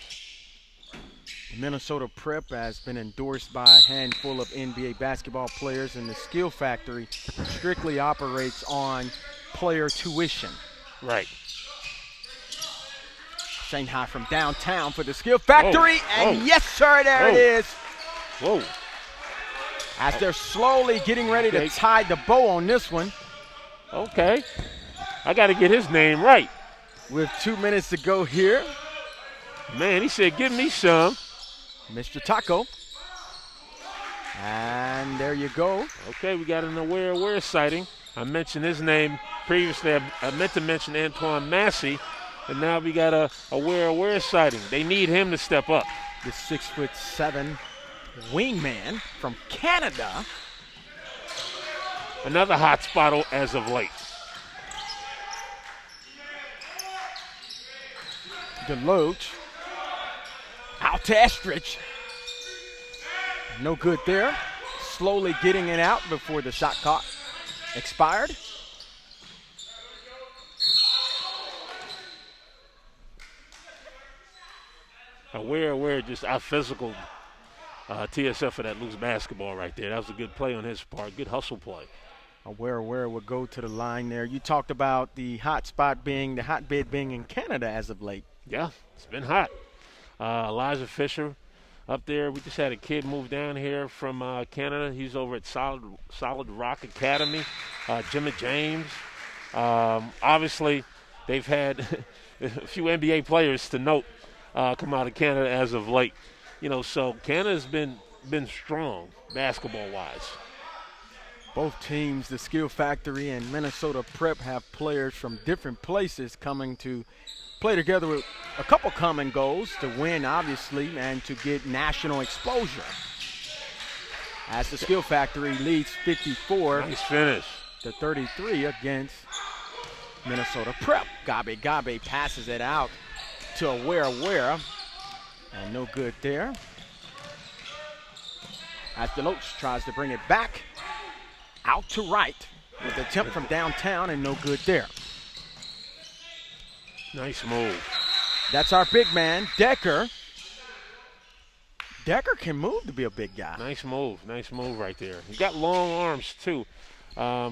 Minnesota Prep has been endorsed by a handful of NBA basketball players, and the Skill Factory strictly operates on player tuition. Right. Shanghai from downtown for the Skill Factory, and Whoa. yes, sir, there it is. Whoa. As they're slowly getting ready to tie the bow on this one. Okay. I got to get his name right. With 2 minutes to go here. Man, he said, give me some. Mr. Taco. And there you go. Okay, we got an aware sighting. I mentioned his name previously. I meant to mention Antoine Massey, and now we got a aware sighting. They need him to step up. The 6'7" wingman from Canada. Another hot spot as of late. Deloach out to Etheridge. No good there. Slowly getting it out before the shot clock expired. Aware just out physical TSF for that loose basketball right there. That was a good play on his part. Good hustle play. Aware would go to the line there. You talked about the hotbed being in Canada as of late. Yeah, it's been hot. Elijah Fisher up there. We just had a kid move down here from Canada. He's over at Solid Rock Academy. Jimmy James. Obviously, they've had a few NBA players to note come out of Canada as of late. So Canada's been strong basketball-wise. Both teams, the Skill Factory and Minnesota Prep, have players from different places coming to play together with a couple common goals to win, obviously, and to get national exposure. As the Skill Factory leads 54 Nice finish. to 33 against Minnesota Prep. Gabe passes it out to Aware, and no good there. As DeLoach tries to bring it back out to right with the attempt from downtown, and no good there. Nice move. That's our big man, Decker. Decker can move to be a big guy. Nice move right there. He's got long arms too. I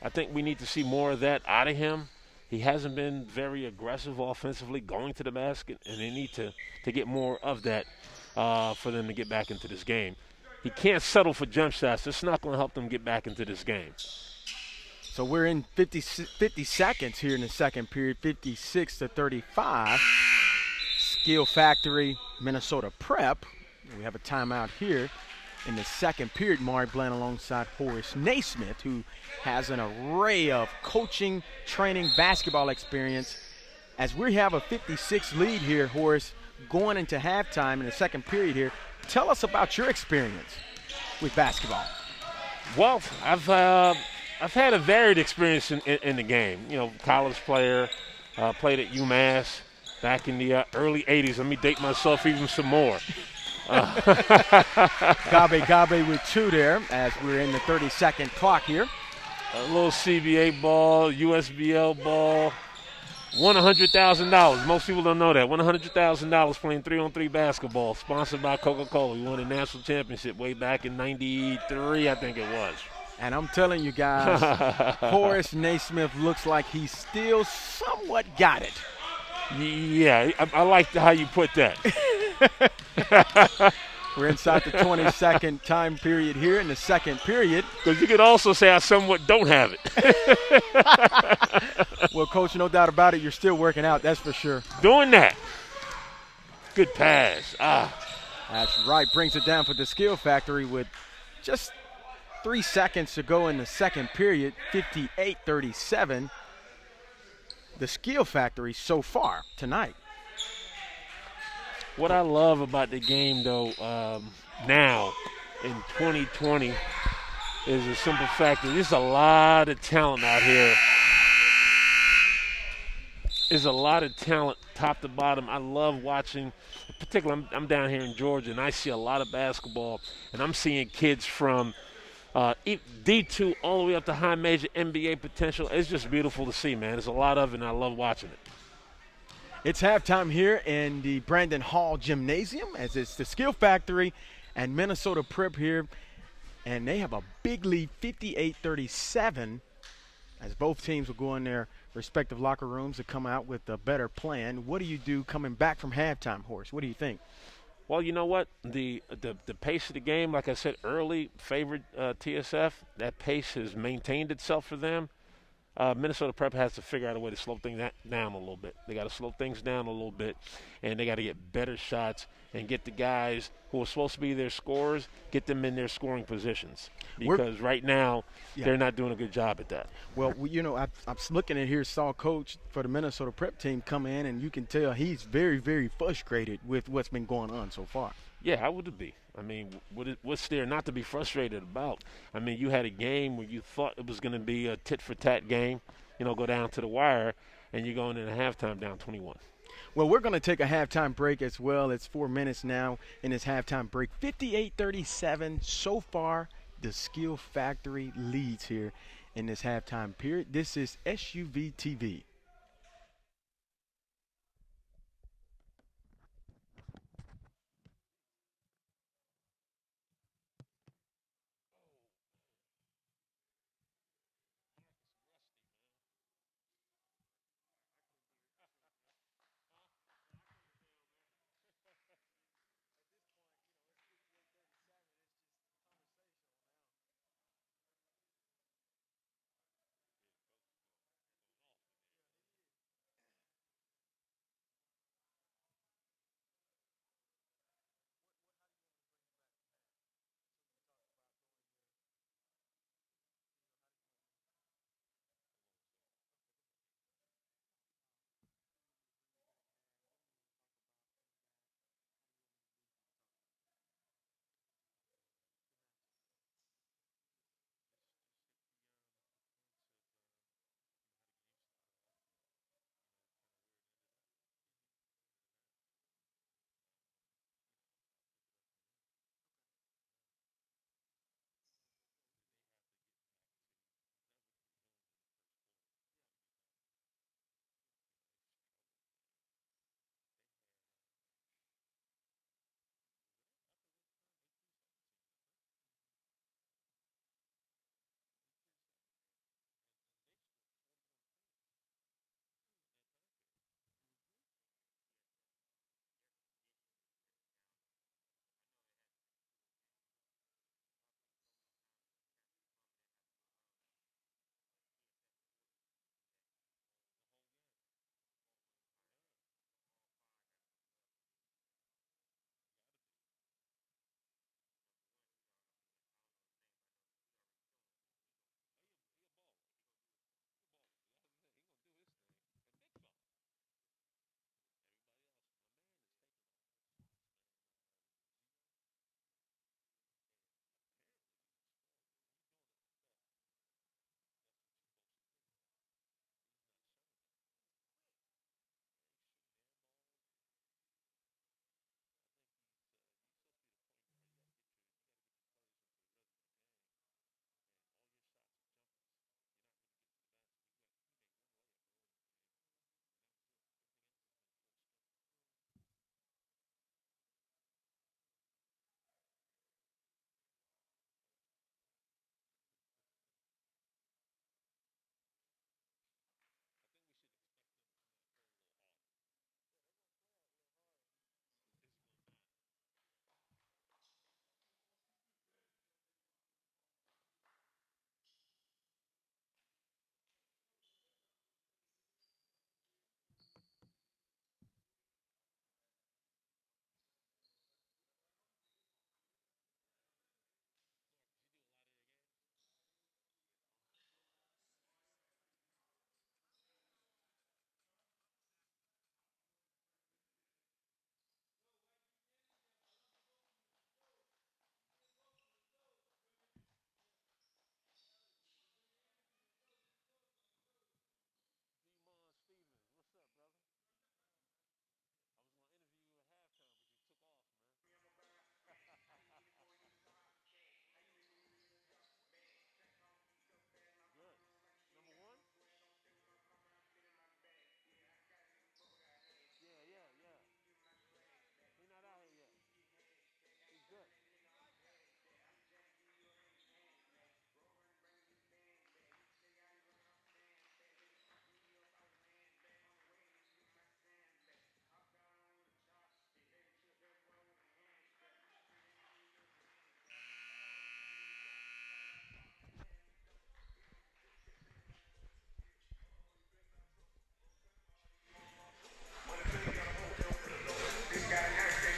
think we need to see more of that out of him. He hasn't been very aggressive offensively going to the basket, and they need to get more of that for them to get back into this game. He can't settle for jump shots. It's not going to help them get back into this game. So we're in 50 seconds here in the second period, 56 to 35. Skill Factory, Minnesota Prep. We have a timeout here in the second period. Mari Bland alongside Horace Naismith, who has an array of coaching, training, basketball experience. As we have a 56 lead here, Horace, going into halftime in the second period here, tell us about your experience with basketball. Well, I've had a varied experience in the game. College player, played at UMass back in the early 80s. Let me date myself even some more. Gabe with two there as we're in the 30-second clock here. A little CBA ball, USBL ball. Won $100,000. Most people don't know that. Won $100,000 playing 3-on-3 basketball, sponsored by Coca-Cola. We won a national championship way back in '93, I think it was. And I'm telling you guys, Horace Naismith looks like he's still somewhat got it. Yeah, I like how you put that. We're inside the 22nd time period here in the second period. Because you could also say I somewhat don't have it. Well, Coach, no doubt about it, you're still working out, that's for sure. Doing that. Good pass. That's right, brings it down for the Skill Factory with just 3 seconds to go in the second period, 58-37. The Skill Factory so far tonight. What I love about the game, though, now in 2020 is a simple fact that there's a lot of talent out here. There's a lot of talent top to bottom. I love watching, particularly I'm down here in Georgia, and I see a lot of basketball, and I'm seeing kids from D2 all the way up to high major NBA potential. It's just beautiful to see, man. There's a lot of it, and I love watching it. It's halftime here in the Brandon Hall Gymnasium as it's the Skill Factory and Minnesota Prep here. And they have a big lead, 58-37, as both teams will go in their respective locker rooms to come out with a better plan. What do you do coming back from halftime, Horace? What do you think? Well, you know what? The pace of the game, like I said early, favored TSF. That pace has maintained itself for them. Minnesota Prep has to figure out a way to slow things down a little bit. They got to slow things down a little bit, and they got to get better shots and get the guys who are supposed to be their scorers, get them in their scoring positions. Because right now, they're not doing a good job at that. Well, I'm looking at here, saw Coach for the Minnesota Prep team come in, and you can tell he's very, very frustrated with what's been going on so far. Yeah, how would it be? I mean, what's there not to be frustrated about? I mean, you had a game where you thought it was going to be a tit-for-tat game, go down to the wire, and you're going into halftime down 21. Well, we're going to take a halftime break as well. It's 4 minutes now in this halftime break. 58-37 so far. The Skill Factory leads here in this halftime period. This is SUV TV.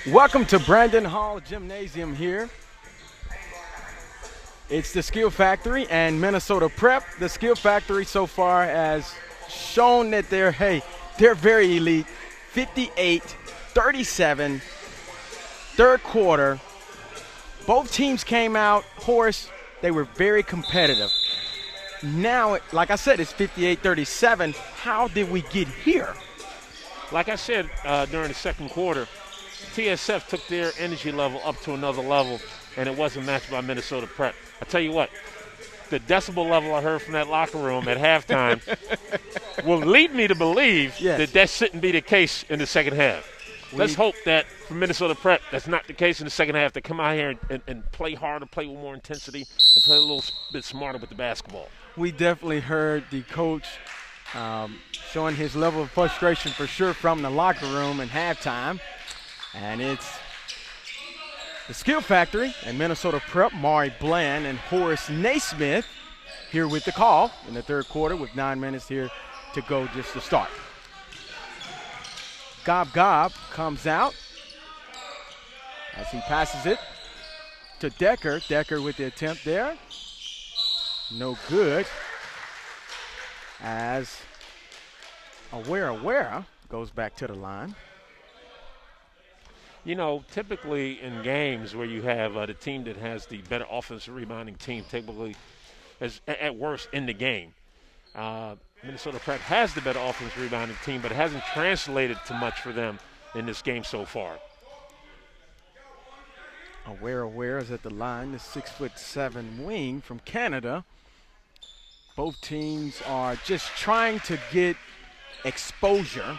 Welcome to Brandon Hall Gymnasium here. It's the Skill Factory and Minnesota Prep. The Skill Factory so far has shown that they're very elite. 58-37, third quarter. Both teams came out, Horace, they were very competitive. Now, like I said, it's 58-37. How did we get here? Like I said during the second quarter, TSF took their energy level up to another level, and it wasn't matched by Minnesota Prep. I tell you what, the decibel level I heard from that locker room at halftime will lead me to believe that shouldn't be the case in the second half. Let's hope that for Minnesota Prep, that's not the case in the second half. They come out here and play harder, play with more intensity, and play a little bit smarter with the basketball. We definitely heard the coach showing his level of frustration for sure from the locker room in halftime. And it's the Skill Factory and Minnesota Prep, Mari Bland and Horace Naismith here with the call in the third quarter with 9 minutes here to go just to start. Gob comes out as he passes it to Decker. Decker with the attempt there. No good. As Awara goes back to the line. You know, typically in games where you have the team that has the better offensive rebounding team typically is at worst in the game. Minnesota Prep has the better offensive rebounding team, but it hasn't translated to much for them in this game so far. Awara is at the line, the 6'7" wing from Canada. Both teams are just trying to get exposure.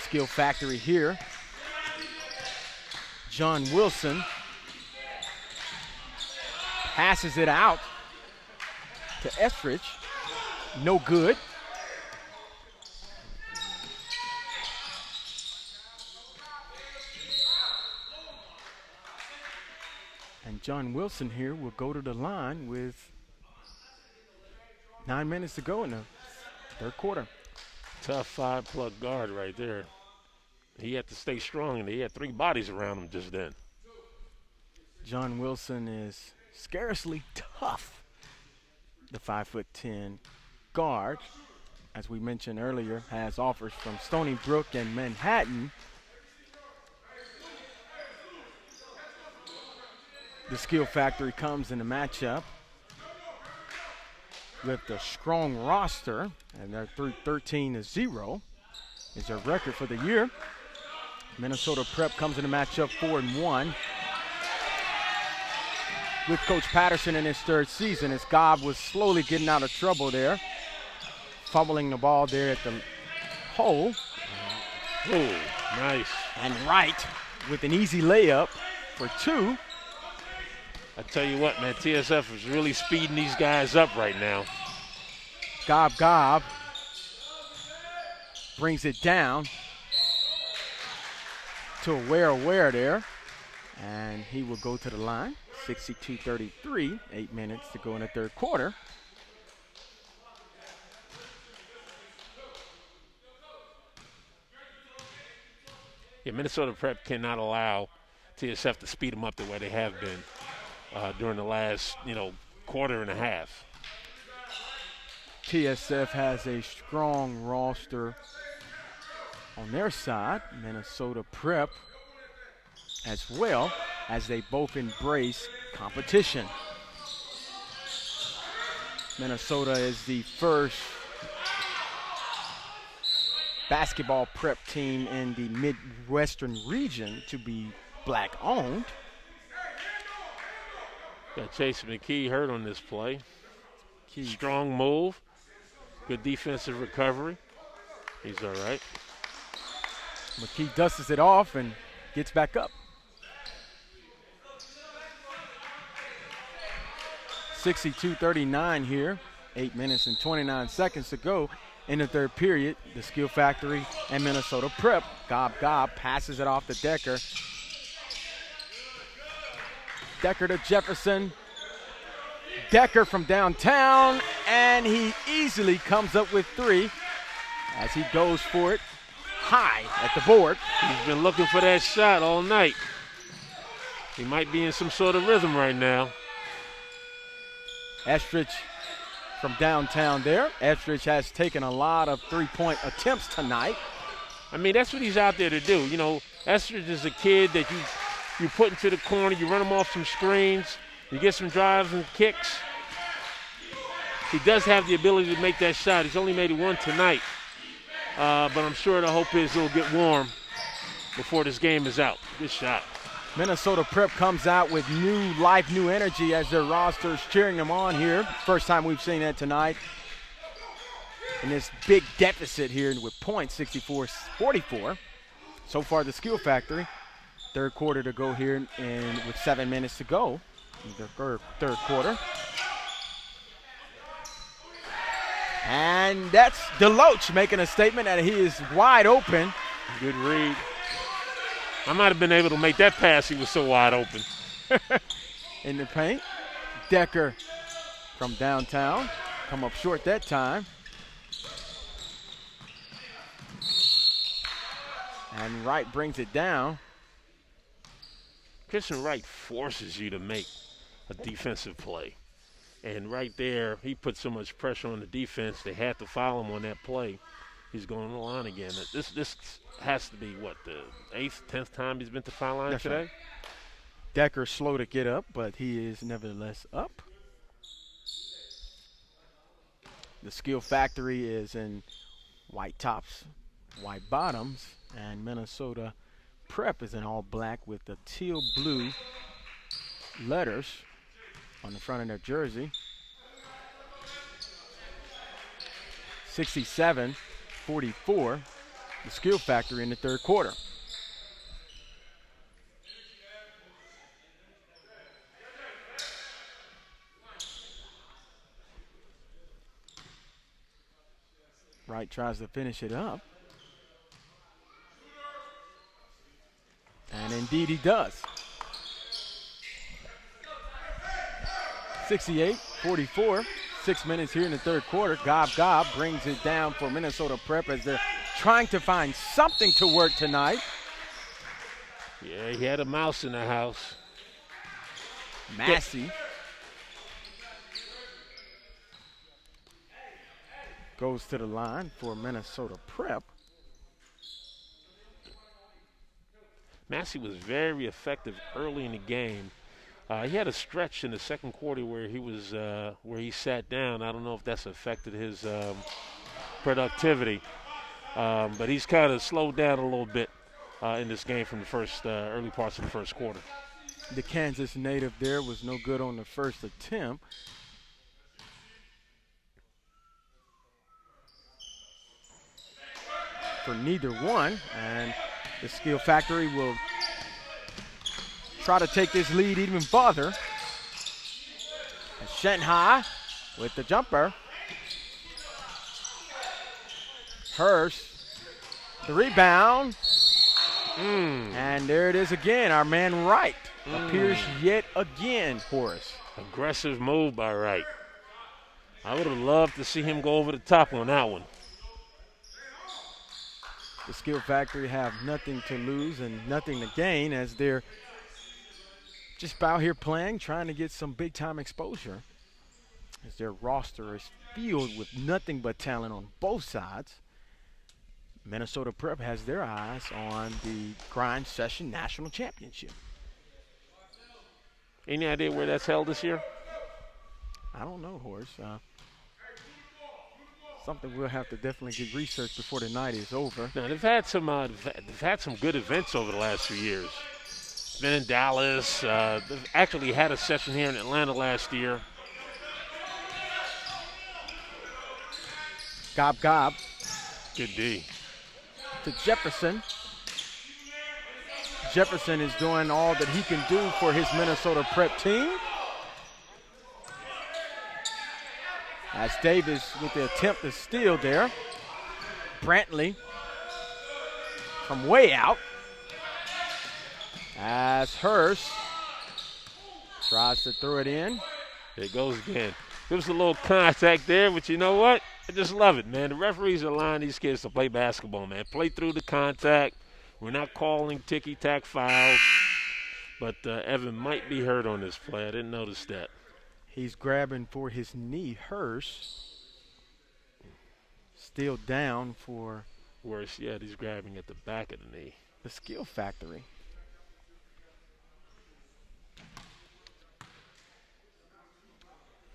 Skill Factory here. John Wilson passes it out to Estridge. No good. And John Wilson here will go to the line with 9 minutes to go in the third quarter. Tough 5-plug guard right there. He had to stay strong, and he had 3 bodies around him just then. John Wilson is scarcely tough. The 5'10" guard, as we mentioned earlier, has offers from Stony Brook and Manhattan. The Skill Factory comes in the matchup with a strong roster, and they're 13-0 is their record for the year. Minnesota Prep comes in the matchup 4-1. With Coach Patterson in his third season, as Gob was slowly getting out of trouble there, fumbling the ball there at the hole. Oh, nice. And Wright with an easy layup for 2. I tell you what, man, TSF is really speeding these guys up right now. Gob brings it down to Awara there, and he will go to the line. 62-33, 8 minutes to go in the third quarter. Yeah, Minnesota Prep cannot allow TSF to speed them up the way they have been during the last, quarter and a half. TSF has a strong roster on their side. Minnesota Prep as well, as they both embrace competition. Minnesota is the first basketball prep team in the Midwestern region to be black-owned. Got Chase McKee hurt on this play. Strong move. Good defensive recovery. He's all right. McKee dusts it off and gets back up. 62-39 here. 8 minutes and 29 seconds to go in the third period. The Skill Factory and Minnesota Prep. Gob passes it off to Decker. Decker to Jefferson. Decker from downtown, and he easily comes up with 3 as he goes for it. high at the board. He's been looking for that shot all night. He might be in some sort of rhythm right now. Estridge from downtown there. Estridge has taken a lot of three-point attempts tonight. I mean, that's what he's out there to do. You know, Estridge is a kid that you put into the corner, you run him off some screens, you get some drives and kicks. He does have the ability to make that shot. He's only made one tonight. But I'm sure the hope is it'll get warm before this game is out. Good shot. Minnesota Prep comes out with new life, new energy as their roster's cheering them on here. First time we've seen that tonight. In this big deficit here with points, 64-44. So far, the Skill Factory. Third quarter to go here with 7 minutes to go in the third quarter. And that's Deloach making a statement that he is wide open. Good read. I might have been able to make that pass. He was so wide open. In the paint. Decker from downtown. Come up short that time. And Wright brings it down. Christian Wright forces you to make a defensive play. And right there, he put so much pressure on the defense, they had to foul him on that play. He's going on the line again. This has to be, what, the 8th, 10th time he's been to foul line today? Right. Decker's slow to get up, but he is nevertheless up. The Skill Factory is in white tops, white bottoms, and Minnesota Prep is in all black with the teal blue letters on the front of their jersey. 67-44, the Skill Factory in the third quarter. Wright tries to finish it up. And indeed he does. 68-44, 6 minutes here in the third quarter. Gob brings it down for Minnesota Prep as they're trying to find something to work tonight. Yeah, he had a mouse in the house. Massey goes to the line for Minnesota Prep. Massey was very effective early in the game. He had a stretch in the second quarter where he sat down. I don't know if that's affected his productivity, but he's kind of slowed down a little bit in this game from the first early parts of the first quarter. The Kansas native there was no good on the first attempt. For neither one, and the Skill Factory will try to take this lead even farther. Shanghai with the jumper. Hurst, the rebound. And there it is again. Our man Wright appears yet again, Horace. Aggressive move by Wright. I would have loved to see him go over the top on that one. The Skill Factory have nothing to lose and nothing to gain as they're just out here playing, trying to get some big-time exposure as their roster is filled with nothing but talent on both sides. Minnesota Prep has their eyes on the Grind Session National Championship. Any idea where that's held this year? I don't know, Horace. Something we'll have to definitely get researched before the night is over. Now they've had some good events over the last few years. Been in Dallas. They've actually had a session here in Atlanta last year. Gob. Good D. To Jefferson. Jefferson is doing all that he can do for his Minnesota Prep team. As Davis with the attempt to steal there. Brantley from way out. As Hurst tries to throw it in. There it goes again. There was a little contact there, but you know what? I just love it, man. The referees are allowing these kids to play basketball, man. Play through the contact. We're not calling ticky-tack fouls. But Evan might be hurt on this play. I didn't notice that. He's grabbing for his knee. Hurst still down for Worse yet, he's grabbing at the back of the knee. the Skill Factory.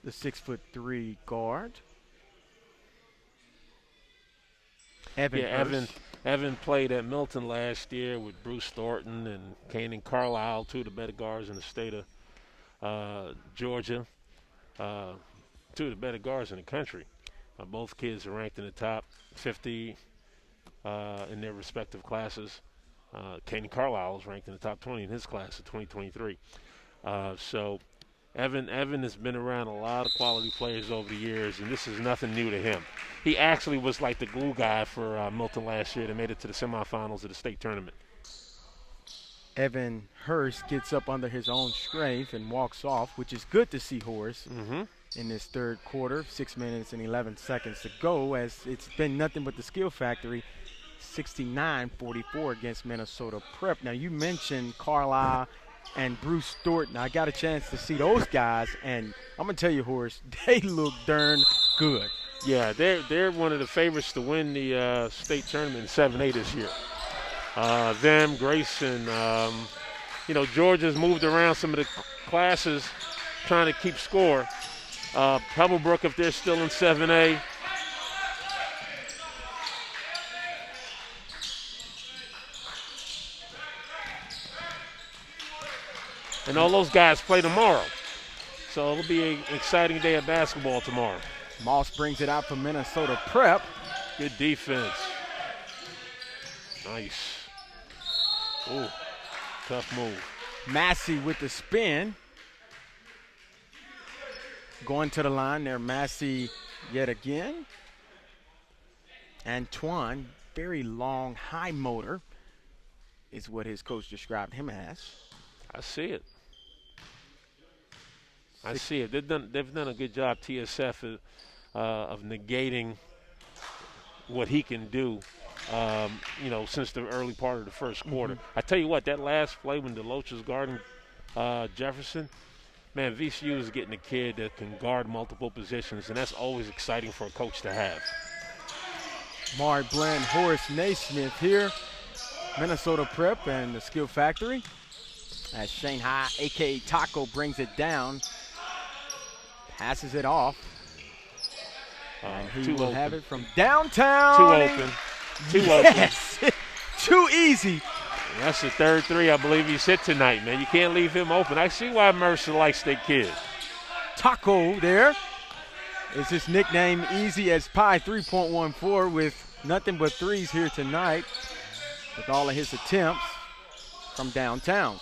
The 6'3" guard. Hurst. Evan played at Milton last year with Bruce Thornton and Kanan Carlisle, two of the better guards in the state of Georgia. Two of the better guards in the country. Both kids are ranked in the top 50 in their respective classes. Kanan Carlisle is ranked in the top 20 in his class of 2023. So Evan has been around a lot of quality players over the years, and this is nothing new to him. He actually was like the glue guy for Milton last year that made it to the semifinals of the state tournament. Evan Hurst gets up under his own strength and walks off, which is good to see Horace in this third quarter. 6 minutes and 11 seconds to go, as it's been nothing but the Skill Factory. 69-44 against Minnesota Prep. Now, you mentioned Carlisle and Bruce Thornton. I got a chance to see those guys, and I'm going to tell you, Horace, they look darn good. Yeah, they're one of the favorites to win the state tournament in 7A this year. Them, Grayson, Georgia's moved around some of the classes trying to keep score. Pebblebrook, if they're still in 7A. And all those guys play tomorrow. So it'll be an exciting day of basketball tomorrow. Moss brings it out for Minnesota Prep. Good defense. Nice. Ooh, tough move. Massey with the spin. Going to the line there, Massey yet again. Antoine, very long, high motor is what his coach described him as. I see it. I see it. They've done a good job, TSF, of negating what he can do, since the early part of the first quarter. I tell you what, that last play when DeLoach was guarding Jefferson, man, VCU is getting a kid that can guard multiple positions, and that's always exciting for a coach to have. Mark Bland, Horace Naismith here, Minnesota Prep and the Skill Factory. As Shanghai, a.k.a. Taco, brings it down, passes it off, and he will have it from downtown. Too open. Too easy. That's the third three I believe he's hit tonight, man. You can't leave him open. I see why Mercer likes that kid. Taco there is his nickname, Easy as Pie, 3.14 with nothing but threes here tonight with all of his attempts from downtown.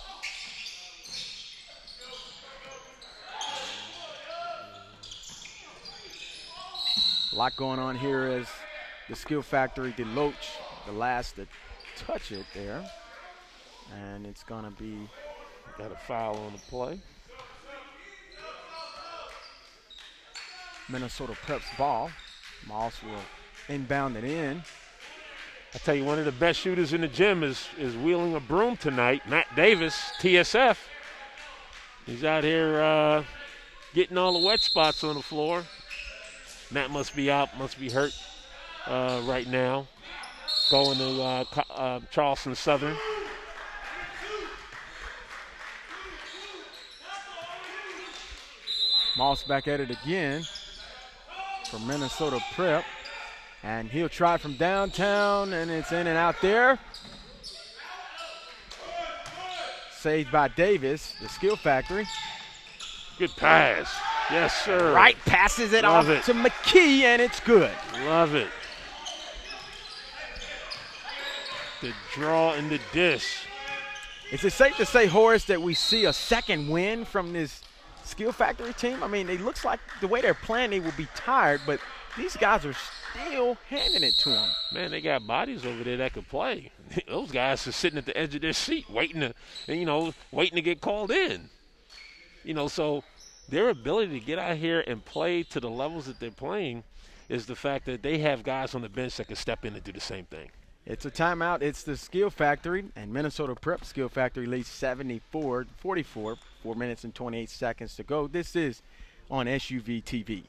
A lot going on here as the Skill Factory, DeLoach, the last to touch it there. And it's going to be. Got a foul on the play. Minnesota Prep's ball. Moss will inbound it in. I tell you, one of the best shooters in the gym is wielding a broom tonight. Matt Davis, TSF. He's out here getting all the wet spots on the floor. Matt must be out, must be hurt right now. Going to Charleston Southern. Moss back at it again for Minnesota Prep. And he'll try from downtown, and it's in and out there. Saved by Davis, the Skill Factory. Good pass. Yes, sir. Right, passes it off to McKee, and it's good. Love it. The draw and the dish. Is it safe to say, Horace, that we see a second win from this Skill Factory team? I mean, it looks like the way they're playing, they will be tired, but these guys are still handing it to them. Man, they got bodies over there that could play. Those guys are sitting at the edge of their seat waiting to get called in. So their ability to get out here and play to the levels that they're playing is the fact that they have guys on the bench that can step in and do the same thing. It's a timeout. It's the Skill Factory, and Minnesota Prep Skill Factory leads 74-44. 4 minutes and 28 seconds to go. This is on SUV TV.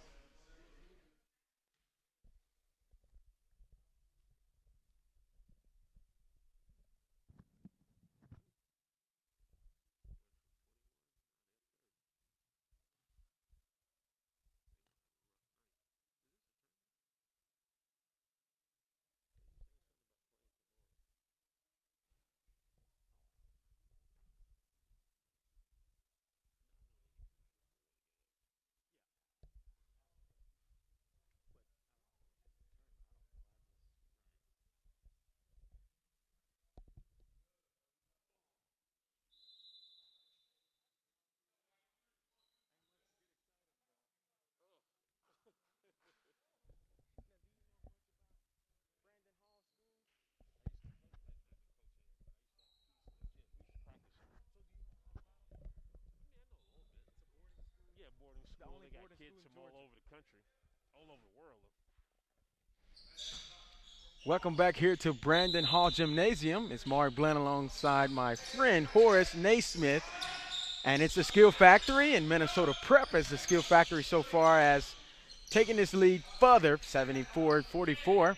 Yeah, boarding school. They got kids from all over the country, all over the world. Welcome back here to Brandon Hall Gymnasium. It's Mark Bland alongside my friend Horace Naismith. And it's the Skill Factory, and Minnesota Prep as the Skill Factory so far as taking this lead further, 74-44.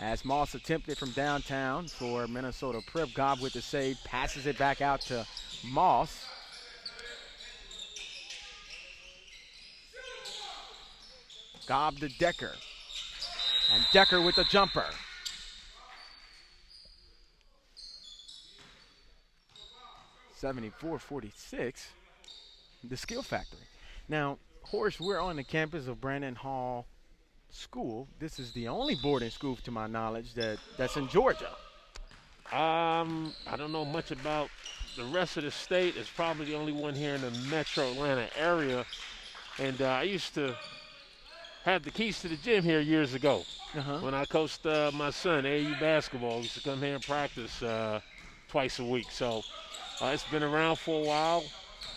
As Moss attempted from downtown for Minnesota Prep. Gobb with the save, passes it back out to Moss. Gobb to Decker. And Decker with the jumper. (74-46), the Skill Factory. Now, Horace, we're on the campus of Brandon Hall School. This is the only boarding school, to my knowledge, that's in Georgia. I don't know much about the rest of the state. It's probably the only one here in the metro Atlanta area. And I used to have the keys to the gym here years ago when I coached my son, AAU basketball. He used to come here and practice twice a week. So it's been around for a while.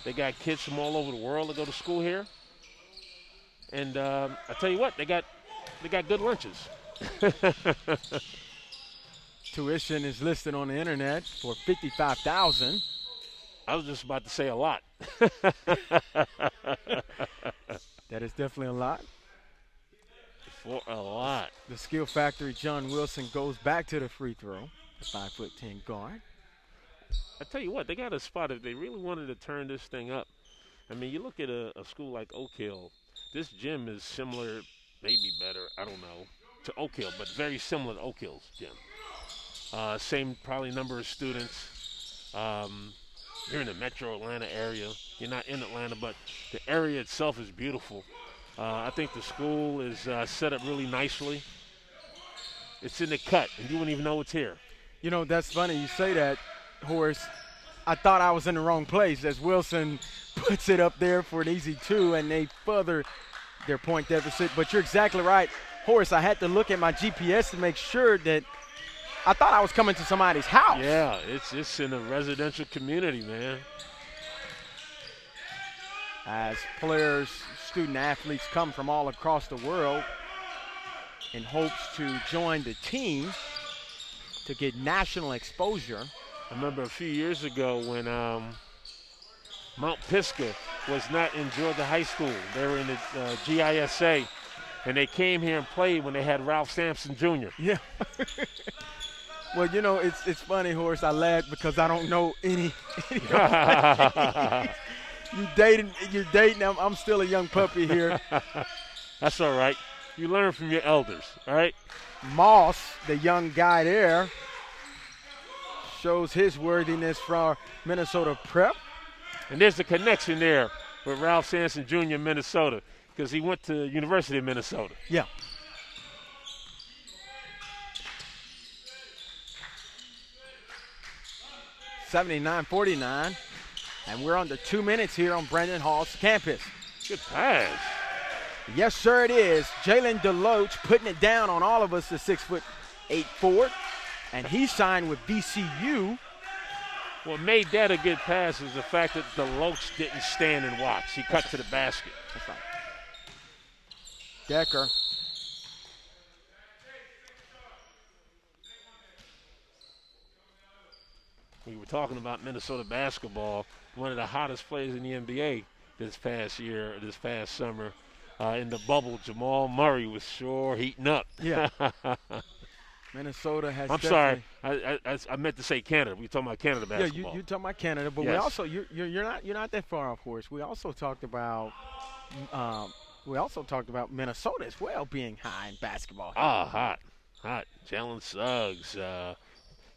They got kids from all over the world that go to school here. And I tell you what, they got good lunches. Tuition is listed on the internet for $55,000. I was just about to say a lot. That is definitely a lot. For a lot. The Skill Factory, John Wilson, goes back to the free throw, the 5'10" guard. I tell you what, they got a spot if they really wanted to turn this thing up. I mean, you look at a school like Oak Hill. This gym is similar, maybe better, I don't know, to Oak Hill, but very similar to Oak Hill's gym. Same probably number of students. You're in the metro Atlanta area. You're not in Atlanta, but the area itself is beautiful. I think the school is set up really nicely. It's in the cut, and you wouldn't even know it's here. You know, that's funny you say that, Horace. I thought I was in the wrong place as Wilson puts it up there for an easy two, and they further their point deficit. But you're exactly right, Horace. I had to look at my GPS to make sure that I thought I was coming to somebody's house. Yeah, it's in a residential community, man. As players, student athletes come from all across the world in hopes to join the team to get national exposure. I remember a few years ago when Mount Pisgah was not in Georgia High School. They were in the GISA, and they came here and played when they had Ralph Sampson Jr. Yeah. Well, you know, it's funny, Horace. I laugh because I don't know any You're dating. I'm still a young puppy here. That's all right. You learn from your elders, all right? Moss, the young guy there, shows his worthiness for Minnesota Prep. And there's a connection there with Ralph Sampson Jr. in Minnesota because he went to University of Minnesota. Yeah. (79-49), and we're under 2 minutes here on Brandon Hall's campus. Good pass. Yes, sir, it is. Jalen Deloach putting it down on all of us, the 6'8" forward, and he signed with VCU. What made that a good pass is the fact that Deloach didn't stand and watch. He cut to the basket. That's right. Decker talking about Minnesota basketball, one of the hottest players in the NBA this past summer. In the bubble, Jamal Murray was sure heating up. Yeah. Minnesota has I'm definitely. sorry, I meant to say Canada. We're talking about Canada Yeah, basketball. you're talking about Canada, but we Yes. also you're not that far off, Horace. We also talked about Minnesota as well being high in basketball. Hot. Jalen Suggs,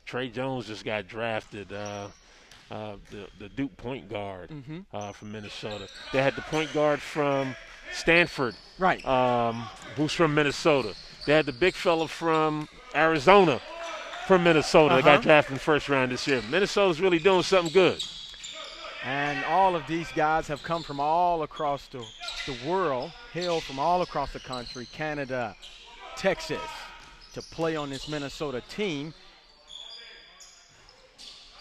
Trey Jones just got drafted. The Duke point guard from Minnesota. They had the point guard from Stanford, Right. who's from Minnesota. They had the big fella from Arizona, from Minnesota. That got drafted in the first round this year. Minnesota's really doing something good. And all of these guys have come from all across the world, hail from all across the country, Canada, Texas, to play on this Minnesota team.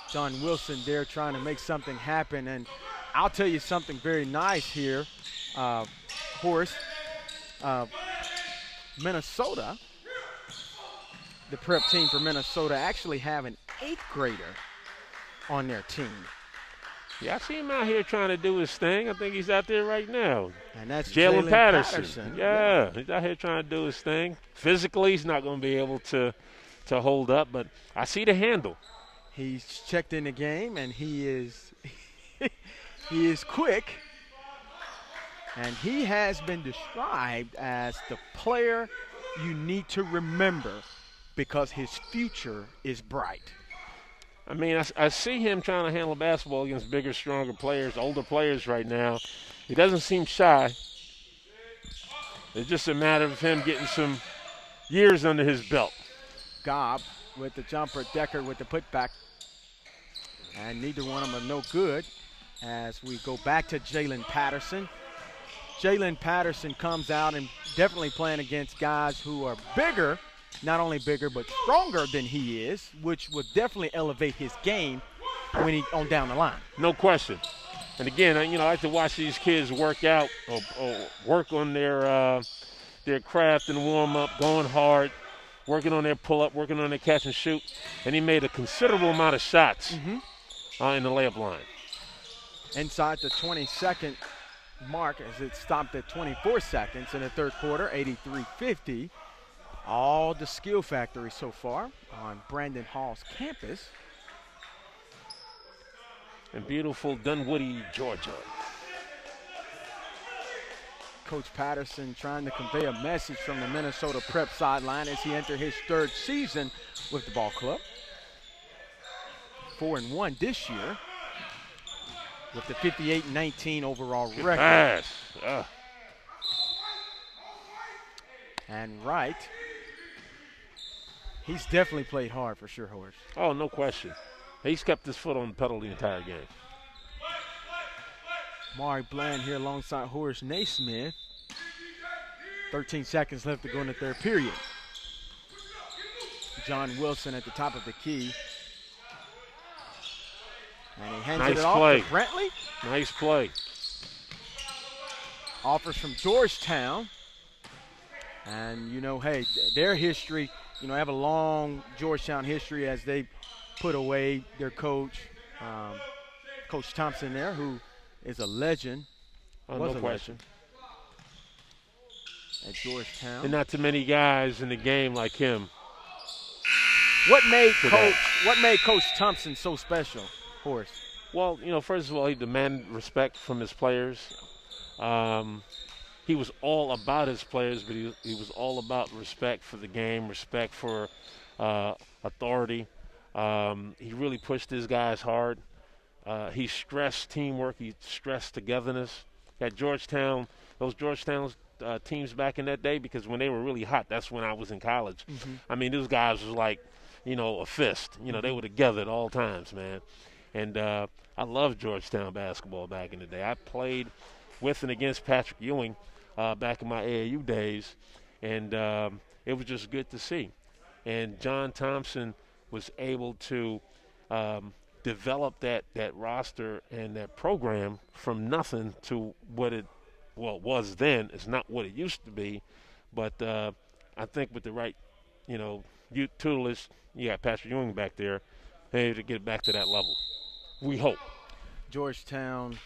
John Wilson there trying to make something happen. And I'll tell you something very nice here, Horace. Minnesota, the prep team for Minnesota, actually have an 8th grader on their team. Yeah, I see him out here trying to do his thing. I think he's out there right now. And that's Jalen Patterson. Yeah, he's out here trying to do his thing. Physically, he's not going to be able to hold up, but I see the handle. He's checked in the game, and he is he is quick. And he has been described as the player you need to remember because his future is bright. I mean, I see him trying to handle basketball against bigger, stronger players, older players right now. He doesn't seem shy. It's just a matter of him getting some years under his belt. Gobb with the jumper, Decker with the putback. And neither one of them are no good as we go back to Jalen Patterson. Jalen Patterson comes out and definitely playing against guys who are bigger, not only bigger but stronger than he is, which would definitely elevate his game when he on down the line. No question. And again, I like to watch these kids work out or work on their craft and warm up, going hard, working on their pull up, working on their catch and shoot. And he made a considerable amount of shots in the layup line. Inside the 22nd mark as it stopped at 24 seconds in the third quarter, 83-50. All the skill factory so far on Brandon Hall's campus. In beautiful Dunwoody, Georgia. Coach Patterson trying to convey a message from the Minnesota Prep sideline as he entered his 3rd season with the ball club. 4-1 this year with the 58-19 overall record. Pass. And Wright, he's definitely played hard for sure, Horace. Oh, no question. He's kept his foot on the pedal the entire game. Mari Bland here alongside Horace Naismith. 13 seconds left to go in the third period. John Wilson at the top of the key. And he hands it off to Brantley. Nice play. Offers from Georgetown. And, hey, their history, have a long Georgetown history as they put away their coach, Coach Thompson there, who is a legend. No question. At Georgetown. And not too many guys in the game like him. What made Coach Thompson so special, Horace? Well, first of all, he demanded respect from his players. He was all about his players, but he was all about respect for the game, respect for authority. He really pushed his guys hard. He stressed teamwork. He stressed togetherness. At Georgetown, those Georgetown teams back in that day, because when they were really hot, that's when I was in college. I mean, those guys was like, a fist. They were together at all times, man. And I loved Georgetown basketball back in the day. I played with and against Patrick Ewing back in my AAU days, and it was just good to see. And John Thompson was able to develop that roster and that program from nothing to what it was then. It's not what it used to be, but I think with the right, youth tutelage, you got Patrick Ewing back there, able to get back to that level. We hope. Georgetown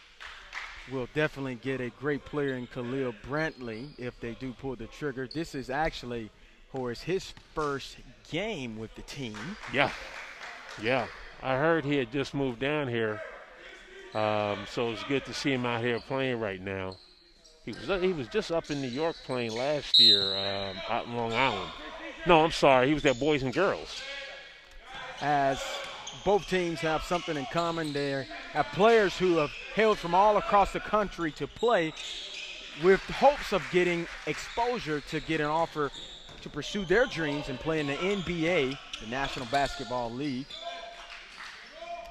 will definitely get a great player in Khalil Brantley if they do pull the trigger. This is actually, Horace, his first game with the team. Yeah. I heard he had just moved down here, so it's good to see him out here playing right now. He was just up in New York playing last year out in Long Island. No, I'm sorry. He was at Boys and Girls. As both teams have something in common, they have players who have hailed from all across the country to play with hopes of getting exposure to get an offer to pursue their dreams and play in the NBA, the National Basketball League.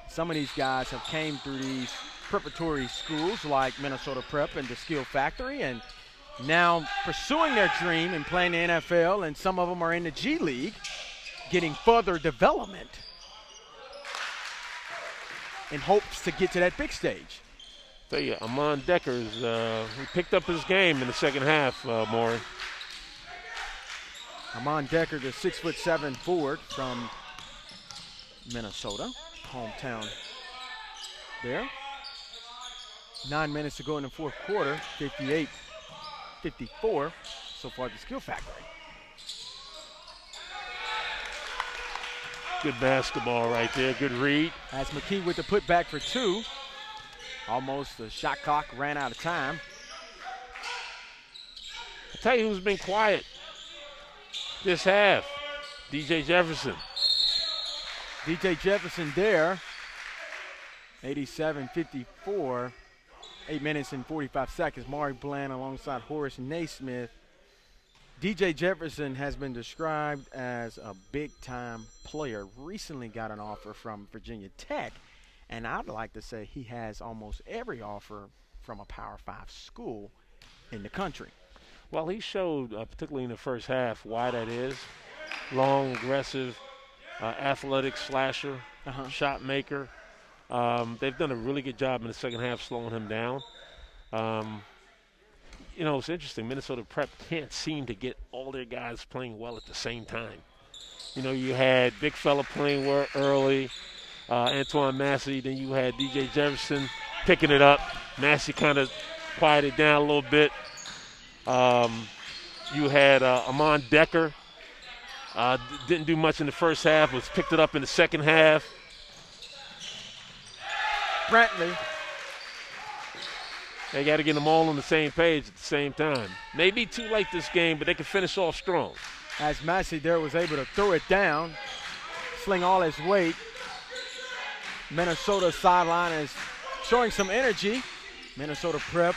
Some of these guys have came through these preparatory schools like Minnesota Prep and the Skill Factory, and now pursuing their dream and playing the NFL, and some of them are in the G League getting further development in hopes to get to that big stage. Tell you, Amon Deckers, he picked up his game in the second half, Maury. Amon Decker, the 6'7" forward from Minnesota, hometown there. 9 minutes to go in the fourth quarter, 58-54 so far at the Skill Factory. Good basketball right there, good read. As McKee with the putback for two. Almost the shot clock ran out of time. I'll tell you who's been quiet this half, DJ Jefferson. DJ Jefferson there, 87-54, 8 minutes and 45 seconds. Maury Bland alongside Horace Naismith. DJ Jefferson has been described as a big-time player. Recently got an offer from Virginia Tech, and I'd like to say he has almost every offer from a Power 5 school in the country. Well, he showed, particularly in the first half, why that is. Long, aggressive, athletic slasher, shot maker. They've done a really good job in the second half slowing him down. You know, it's interesting. Minnesota Prep can't seem to get all their guys playing well at the same time. You know, you had big fella playing well early, Antoine Massey. Then you had DJ Jefferson picking it up. Massey kind of quieted down a little bit. You had Amon Decker. Didn't do much in the first half. Was picked it up in the second half. Brantley. They got to get them all on the same page at the same time. Maybe too late this game, but they can finish off strong. As Massey there was able to throw it down, sling all his weight. Minnesota sideline is showing some energy. Minnesota Prep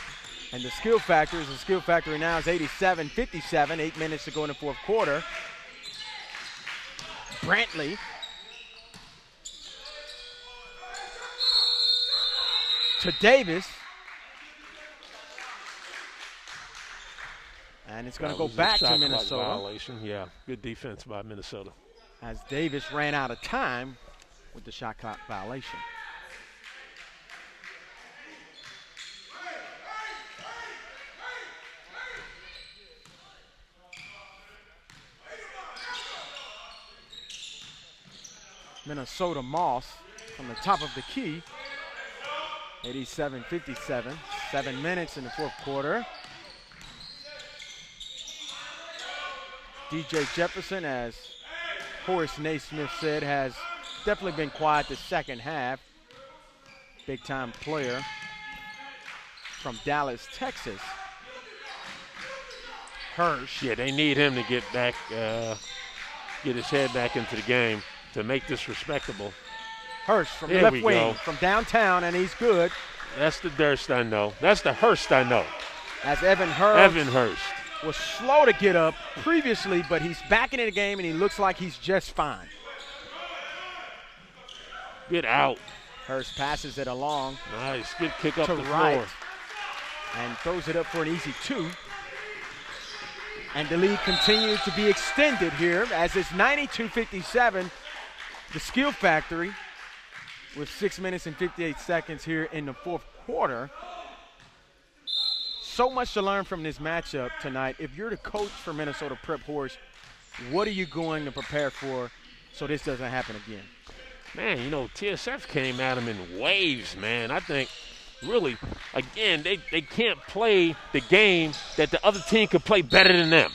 and the Skill Factory. The Skill Factory now is 87-57, 8 minutes to go in the fourth quarter. Brantley to Davis. And it's going to go back to Minnesota. Violation. Yeah, good defense by Minnesota. As Davis ran out of time with the shot clock violation. Minnesota Moss from the top of the key. 87-57, 7 minutes in the fourth quarter. DJ Jefferson, as Horace Naismith said, has definitely been quiet the second half. Big-time player from Dallas, Texas. Hirsch. Yeah, they need him to get back, get his head back into the game to make this respectable. Hirsch from the left wing, from downtown, and he's good. That's the Durst I know. That's the Hurst I know. As Evan Hurst was slow to get up previously, but he's back in the game, and he looks like he's just fine. Get out. Hurst passes it along. Nice. Good kick up the right floor. And throws it up for an easy two. And the lead continues to be extended here as it's 92-57. The Skill Factory with 6 minutes and 58 seconds here in the fourth quarter. So much to learn from this matchup tonight. If you're the coach for Minnesota Prep Horse, what are you going to prepare for so this doesn't happen again? Man, you know, TSF came at them in waves, man. I think really, again, they can't play the game that the other team could play better than them.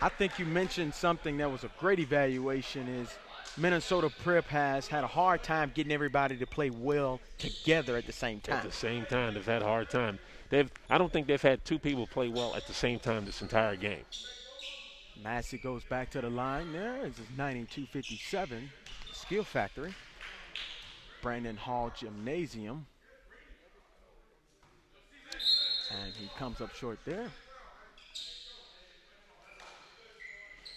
I think you mentioned something that was a great evaluation is Minnesota Prep has had a hard time getting everybody to play well together at the same time. At the same time, they've had a hard time. I don't think they've had two people play well at the same time this entire game. Massey goes back to the line there. This is 92-57, Skill Factory. Brandon Hall Gymnasium. And he comes up short there.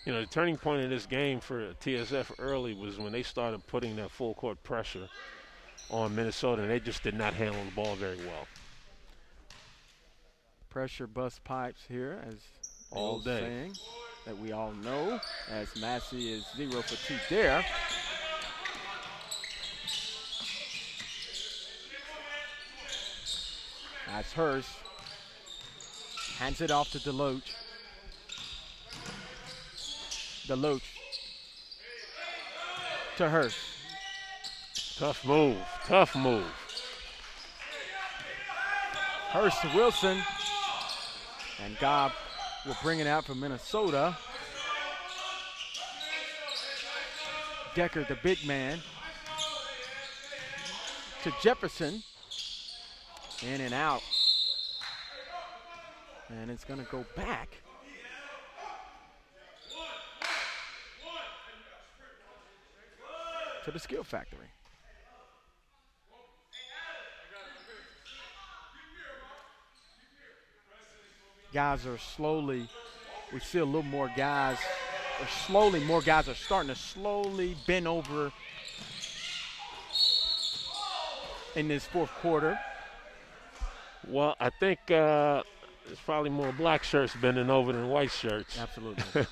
You know, the turning point in this game for TSF early was when they started putting that full court pressure on Minnesota, and they just did not handle the ball very well. Pressure bust pipes here, as all day. Saying that we all know, as Massey is 0 for 2 there. That's Hurst. Hands it off to Deloach. Deloach to Hurst. Tough move, tough move. Hurst to Wilson. And Gobb will bring it out for Minnesota. Decker, the big man, to Jefferson. In and out. And it's going to go back. To the Skill Factory. Guys are slowly, we see a little more guys, or slowly more guys are starting to slowly bend over in this fourth quarter. Well, I think there's probably more black shirts bending over than white shirts. Absolutely.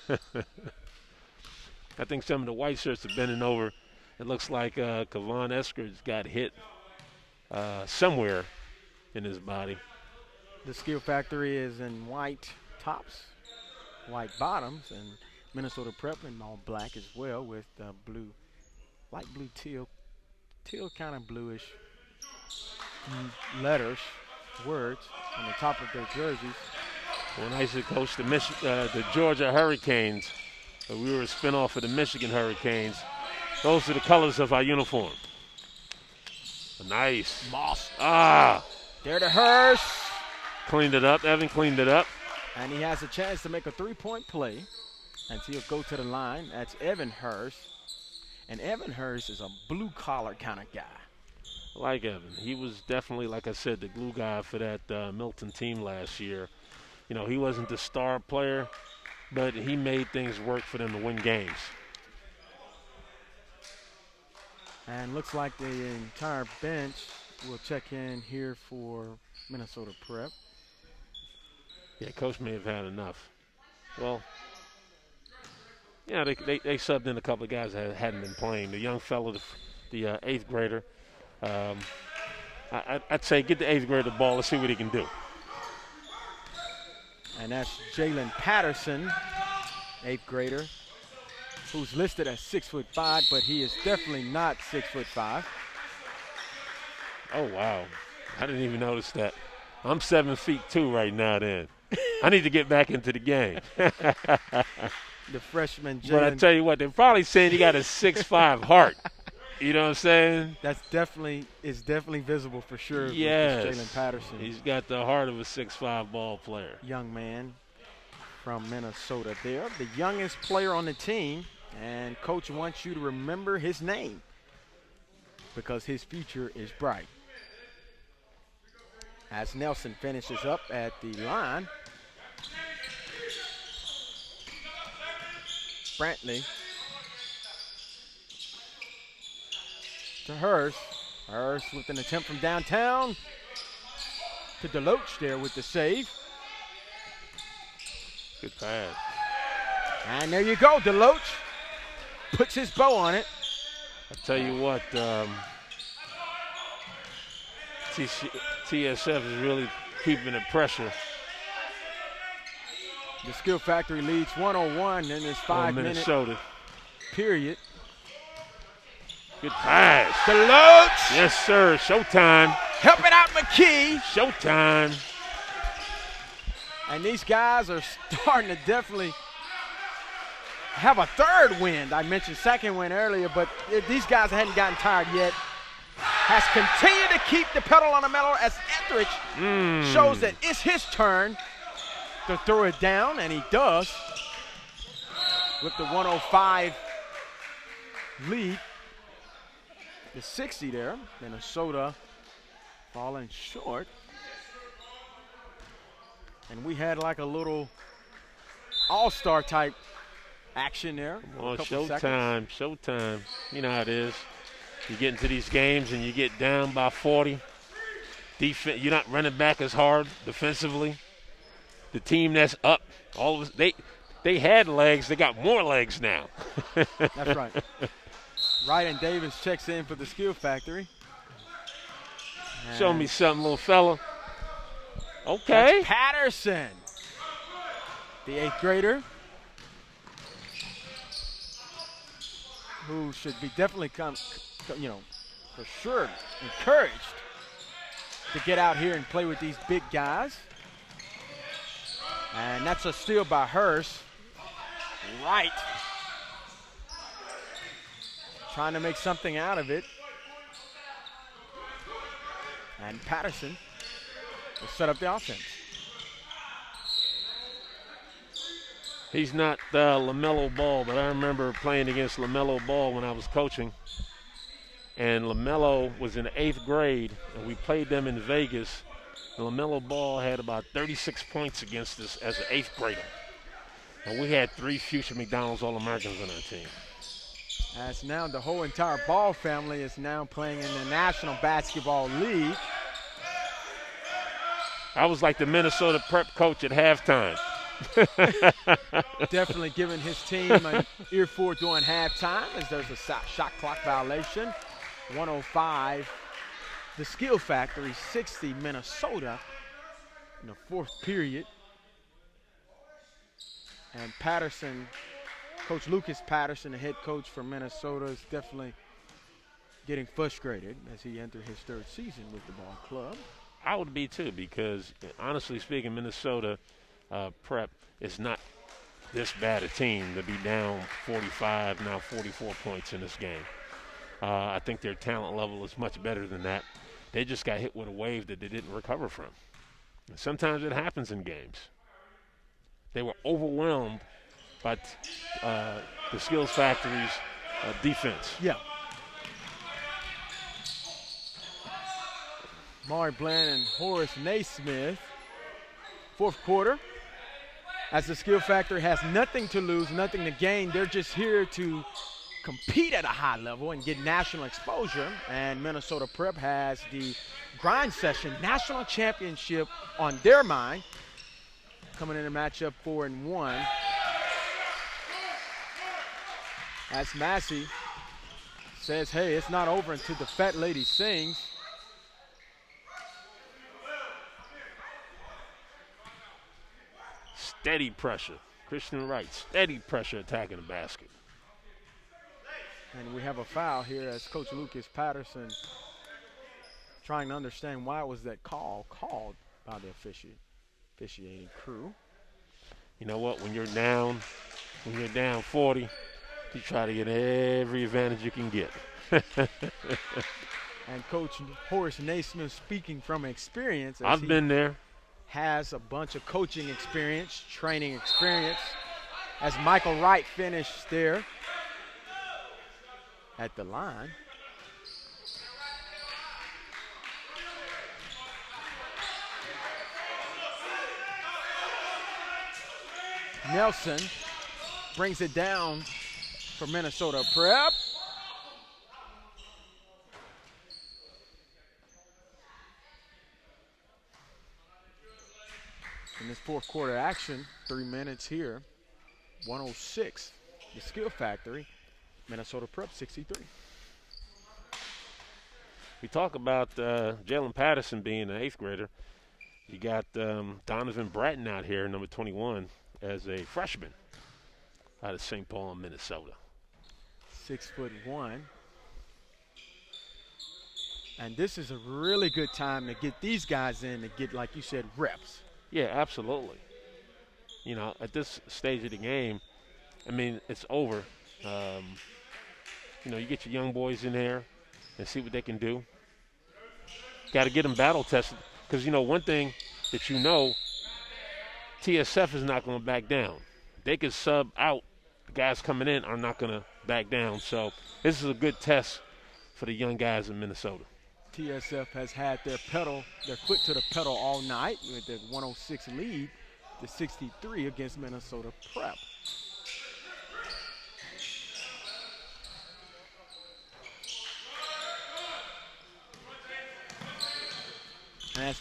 I think some of the white shirts are bending over. It looks like Kavon Eskridge got hit somewhere in his body. The Skill Factory is in white tops, white bottoms, and Minnesota Prep in all black as well with blue, light blue teal kind of bluish letters, words on the top of their jerseys. When I used to coach the Georgia Hurricanes, we were a spinoff of the Michigan Hurricanes. Those are the colors of our uniform. Nice. Moss. There to Hurst. Cleaned it up. Evan cleaned it up. And he has a chance to make a three-point play. And he'll go to the line. That's Evan Hurst. And Evan Hurst is a blue-collar kind of guy. I like Evan. He was definitely, like I said, the glue guy for that Milton team last year. You know, he wasn't the star player, but he made things work for them to win games. And looks like the entire bench will check in here for Minnesota Prep. Yeah, coach may have had enough. Well, yeah, they subbed in a couple of guys that hadn't been playing. The young fellow, the eighth grader, I'd say get the eighth grader the ball. Let's see what he can do. And that's Jalen Patterson, eighth grader, who's listed as 6'5", but he is definitely not 6'5". Oh, wow. I didn't even notice that. I'm 7'2" right now then. I need to get back into the game. The freshman Jalen. But I tell you what, they're probably saying he got a 6'5" heart. You know what I'm saying? That's definitely visible for sure. Yes. With Jalen Patterson. He's got the heart of a 6'5" ball player. Young man from Minnesota there. The youngest player on the team. And coach wants you to remember his name because his future is bright. As Nelson finishes up at the line. Brantley to Hurst. Hurst with an attempt from downtown. To Deloach there with the save. Good pass. And there you go, Deloach. Puts his bow on it. I tell you what, TSF is really keeping the pressure. The Skill Factory leads 101 in this 5-minute period. Good pass. DeLoach. Yes, sir. Showtime. Helping out McKee. Showtime. And these guys are starting to definitely have a third win. I mentioned second win earlier, but these guys hadn't gotten tired yet. Has continued to keep the pedal on the metal as Etheridge shows that it's his turn to throw it down, and he does with the 105 lead. The 60 there. Minnesota falling short. And we had like a little all-star type action there. Well, showtime, showtime. You know how it is. You get into these games and you get down by 40. You're not running back as hard defensively. The team that's up, they had legs. They got more legs now. That's right. Ryan Davis checks in for the Skill Factory. Show me something, little fella. Okay. That's Patterson, the 8th grader, who should be definitely for sure encouraged to get out here and play with these big guys. And that's a steal by Hurst. Right. Trying to make something out of it. And Patterson will set up the offense. He's not LaMelo Ball, but I remember playing against LaMelo Ball when I was coaching. And LaMelo was in the 8th grade, and we played them in Vegas. And LaMelo Ball had about 36 points against us as an 8th grader. And we had 3 future McDonald's All-Americans on our team. As now the whole entire Ball family is now playing in the National Basketball League. I was like the Minnesota prep coach at halftime. Definitely giving his team an earful during halftime as there's a shot clock violation. 105, the Skill Factory, 60, Minnesota in the 4th period. And Patterson, Coach Lucas Patterson, the head coach for Minnesota, is definitely getting frustrated as he entered his 3rd season with the ball club. I would be too, because honestly speaking, Minnesota prep is not this bad a team to be down 45, now 44 points in this game. I think their talent level is much better than that. They just got hit with a wave that they didn't recover from. And sometimes it happens in games. They were overwhelmed by the Skills Factory's defense. Yeah. Maury Bland and Horace Naismith. 4th quarter. As the Skill Factory has nothing to lose, nothing to gain. They're just here to compete at a high level and get national exposure. And Minnesota Prep has the Grind Session National Championship on their mind. Coming in a matchup 4-1. As Massey says, hey, it's not over until the fat lady sings. Steady pressure. Christian Wright, steady pressure attacking the basket. And we have a foul here as Coach Lucas Patterson trying to understand why was that call called by the officiating crew. You know what? When you're down 40, you try to get every advantage you can get. And Coach Horace Naismith speaking from experience. I've been there. Has a bunch of coaching experience, training experience, as Michael Wright finished there at the line. Nelson brings it down for Minnesota Prep. In this 4th quarter action, 3 minutes here, 106, the Skill Factory, Minnesota Prep 63. We talk about Jalen Patterson being an 8th grader. You got Donovan Bratton out here, number 21, as a freshman out of St. Paul, Minnesota. 6'1". And this is a really good time to get these guys in to get, like you said, reps. Yeah, absolutely. You know, at this stage of the game, I mean, it's over. Um, you know, you get your young boys in there and see what they can do. Got to get them battle tested because, you know, one thing that you know, TSF is not going to back down. They can sub out. The guys coming in are not going to back down. So this is a good test for the young guys in Minnesota. TSF has had their foot to the pedal all night with the 106 lead to 63 against Minnesota Prep. As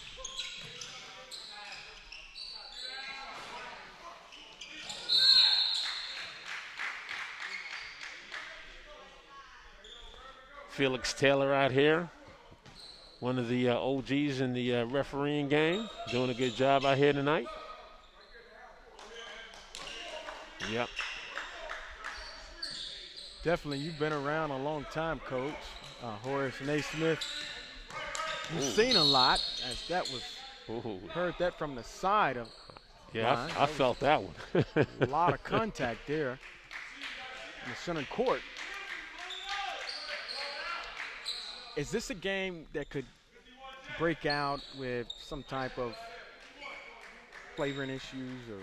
Felix Taylor out here, one of the OGs in the refereeing game, doing a good job out here tonight. Yep. definitely, you've been around a long time, Coach. Horace Naismith, you've seen a lot, as that was, heard that from the side of Yeah, I felt that one. a lot of contact there in the center court. Is this a game that could break out with some type of flavoring issues or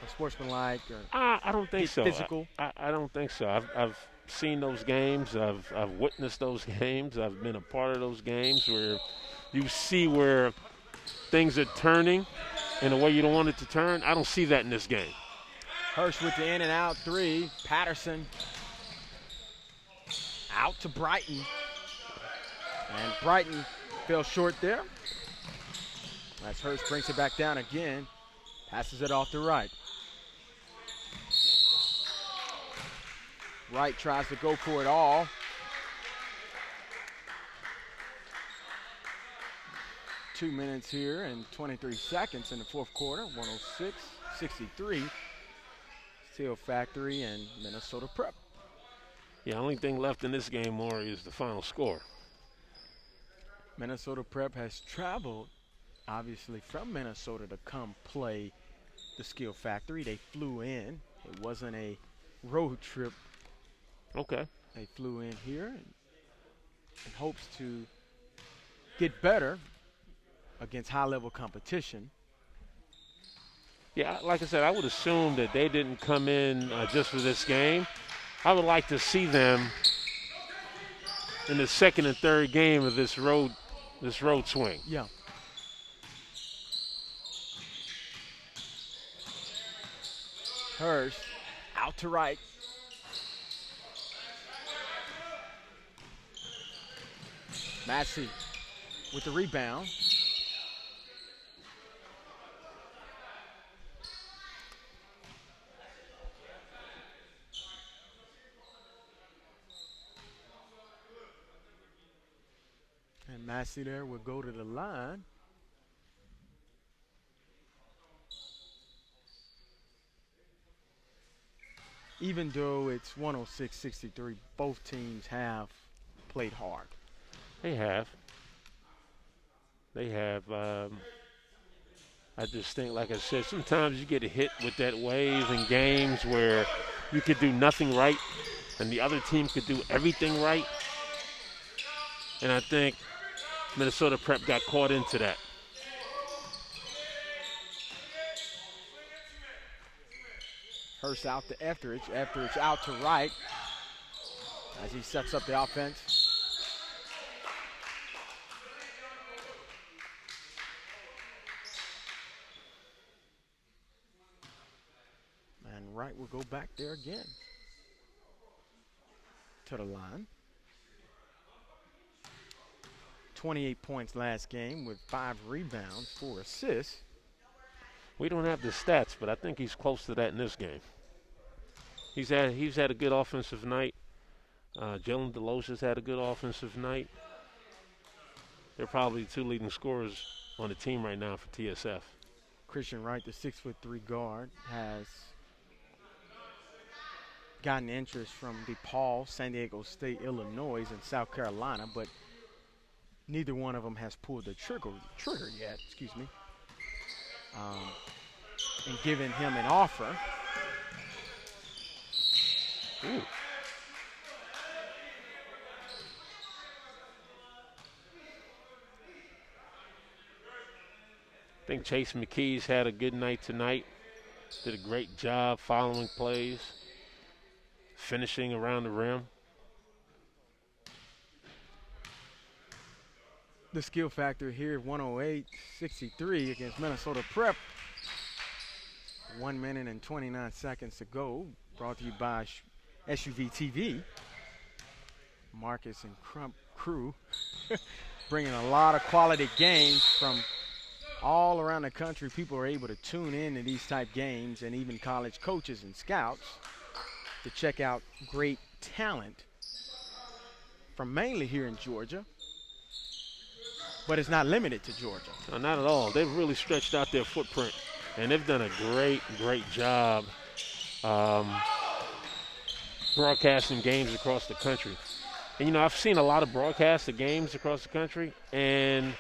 sportsmanlike or I don't think so. physical? I don't think so. I've seen those games. I've witnessed those games. I've been a part of those games where you see where things are turning in a way you don't want it to turn. I don't see that in this game. Hirsch with the in and out three. Patterson out to Brighton. And Brighton fell short there. As Hirsch brings it back down again. Passes it off to Wright. Wright tries to go for it all. Two minutes here and 23 seconds in the fourth quarter. 106-63. Steel Factory and Minnesota Prep. Yeah, only thing left in this game, Maury, is the final score. Minnesota Prep has traveled, obviously, from Minnesota to come play the Skill Factory. They flew in. It wasn't a road trip. Okay. They flew in here in hopes to get better against high-level competition. Yeah, like I said, I would assume that they didn't come in just for this game. I would like to see them in the second and third game of this road swing. Yeah. Hirsch out to right. Massey with the rebound. And Massey there will go to the line. Even though it's 106-63, both teams have played hard. They have. I just think, like I said, sometimes you get hit with that wave in games where you could do nothing right and the other team could do everything right. And I think Minnesota Prep got caught into that. Hurst out to Etheridge. Etheridge out to right as he sets up the offense. And Wright will go back there again to the line. 28 points last game with 5 rebounds, 4 assists. We don't have the stats, but I think he's close to that in this game. He's had a good offensive night. Jalen DeLoach's had a good offensive night. They're probably the two leading scorers on the team right now for TSF. Christian Wright, the 6'3" guard, has gotten interest from DePaul, San Diego State, Illinois, and South Carolina, but Neither one of them has pulled the trigger yet, excuse me, and given him an offer. Ooh. I think Chase McKee's had a good night tonight. Did a great job following plays, finishing around the rim. The skill factor here, 108-63 against Minnesota Prep. 1 minute and 29 seconds to go. Brought to you by SUV TV. Marcus and Crump crew bringing a lot of quality games from all around the country. People are able to tune in to these type games, and even college coaches and scouts to check out great talent from mainly here in Georgia. But it's not limited to Georgia. No, not at all. They've really stretched out their footprint, and they've done a great job broadcasting games across the country. And, you know, I've seen a lot of broadcasts of games across the country, and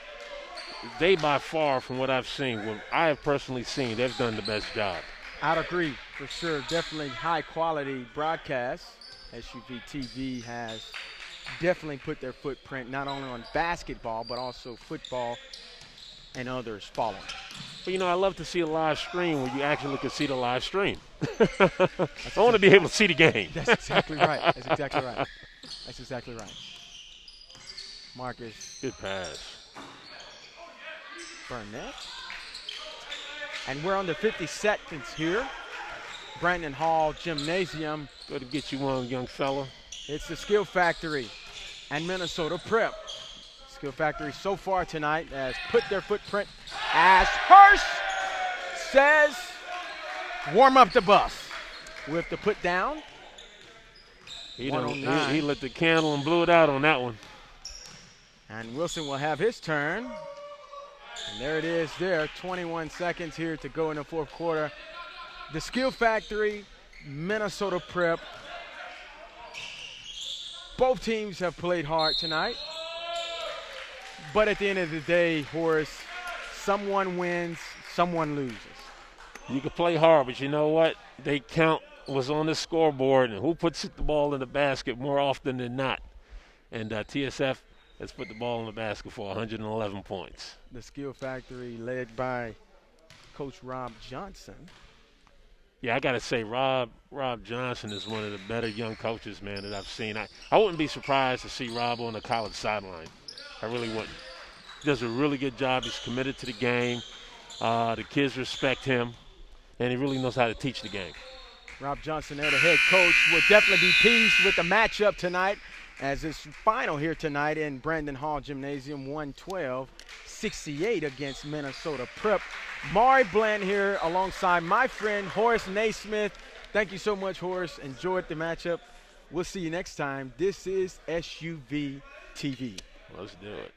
they by far, from what I've seen, what I have personally seen, they've done the best job. I'd agree, for sure. Definitely high-quality broadcasts. SUV TV has definitely put their footprint not only on basketball but also football and others following. But, you know, I love to see a live stream where you actually can see the live stream. I want to be able to see the game. That's exactly right. That's exactly right. That's exactly right. Marcus. Good pass. Burnett. And we're under 50 seconds here. Brandon Hall Gymnasium. Go to get you one, young fella. It's the Skill Factory and Minnesota Prep. Skill Factory so far tonight has put their footprint, as Hurst says, warm up the bus with the put down. He lit the candle and blew it out on that one. And Wilson will have his turn. And there it is there, 21 seconds here to go in the fourth quarter. The Skill Factory, Minnesota Prep. Both teams have played hard tonight. But at the end of the day, Horace, someone wins, someone loses. You can play hard, but you know what? They count what's on the scoreboard and who puts the ball in the basket more often than not. And TSF has put the ball in the basket for 111 points. The Skill Factory led by Coach Rob Johnson. Yeah, I got to say, Rob Johnson is one of the better young coaches, man, that I've seen. I wouldn't be surprised to see Rob on the college sideline. I really wouldn't. He does a really good job. He's committed to the game. The kids respect him, and he really knows how to teach the game. Rob Johnson there, the head coach, will definitely be pleased with the matchup tonight, as it's final here tonight in Brandon Hall Gymnasium, 112-68 against Minnesota Prep. Maury Bland here alongside my friend Horace Naismith. Thank you so much, Horace. Enjoyed the matchup. We'll see you next time. This is SUV TV. Let's do it.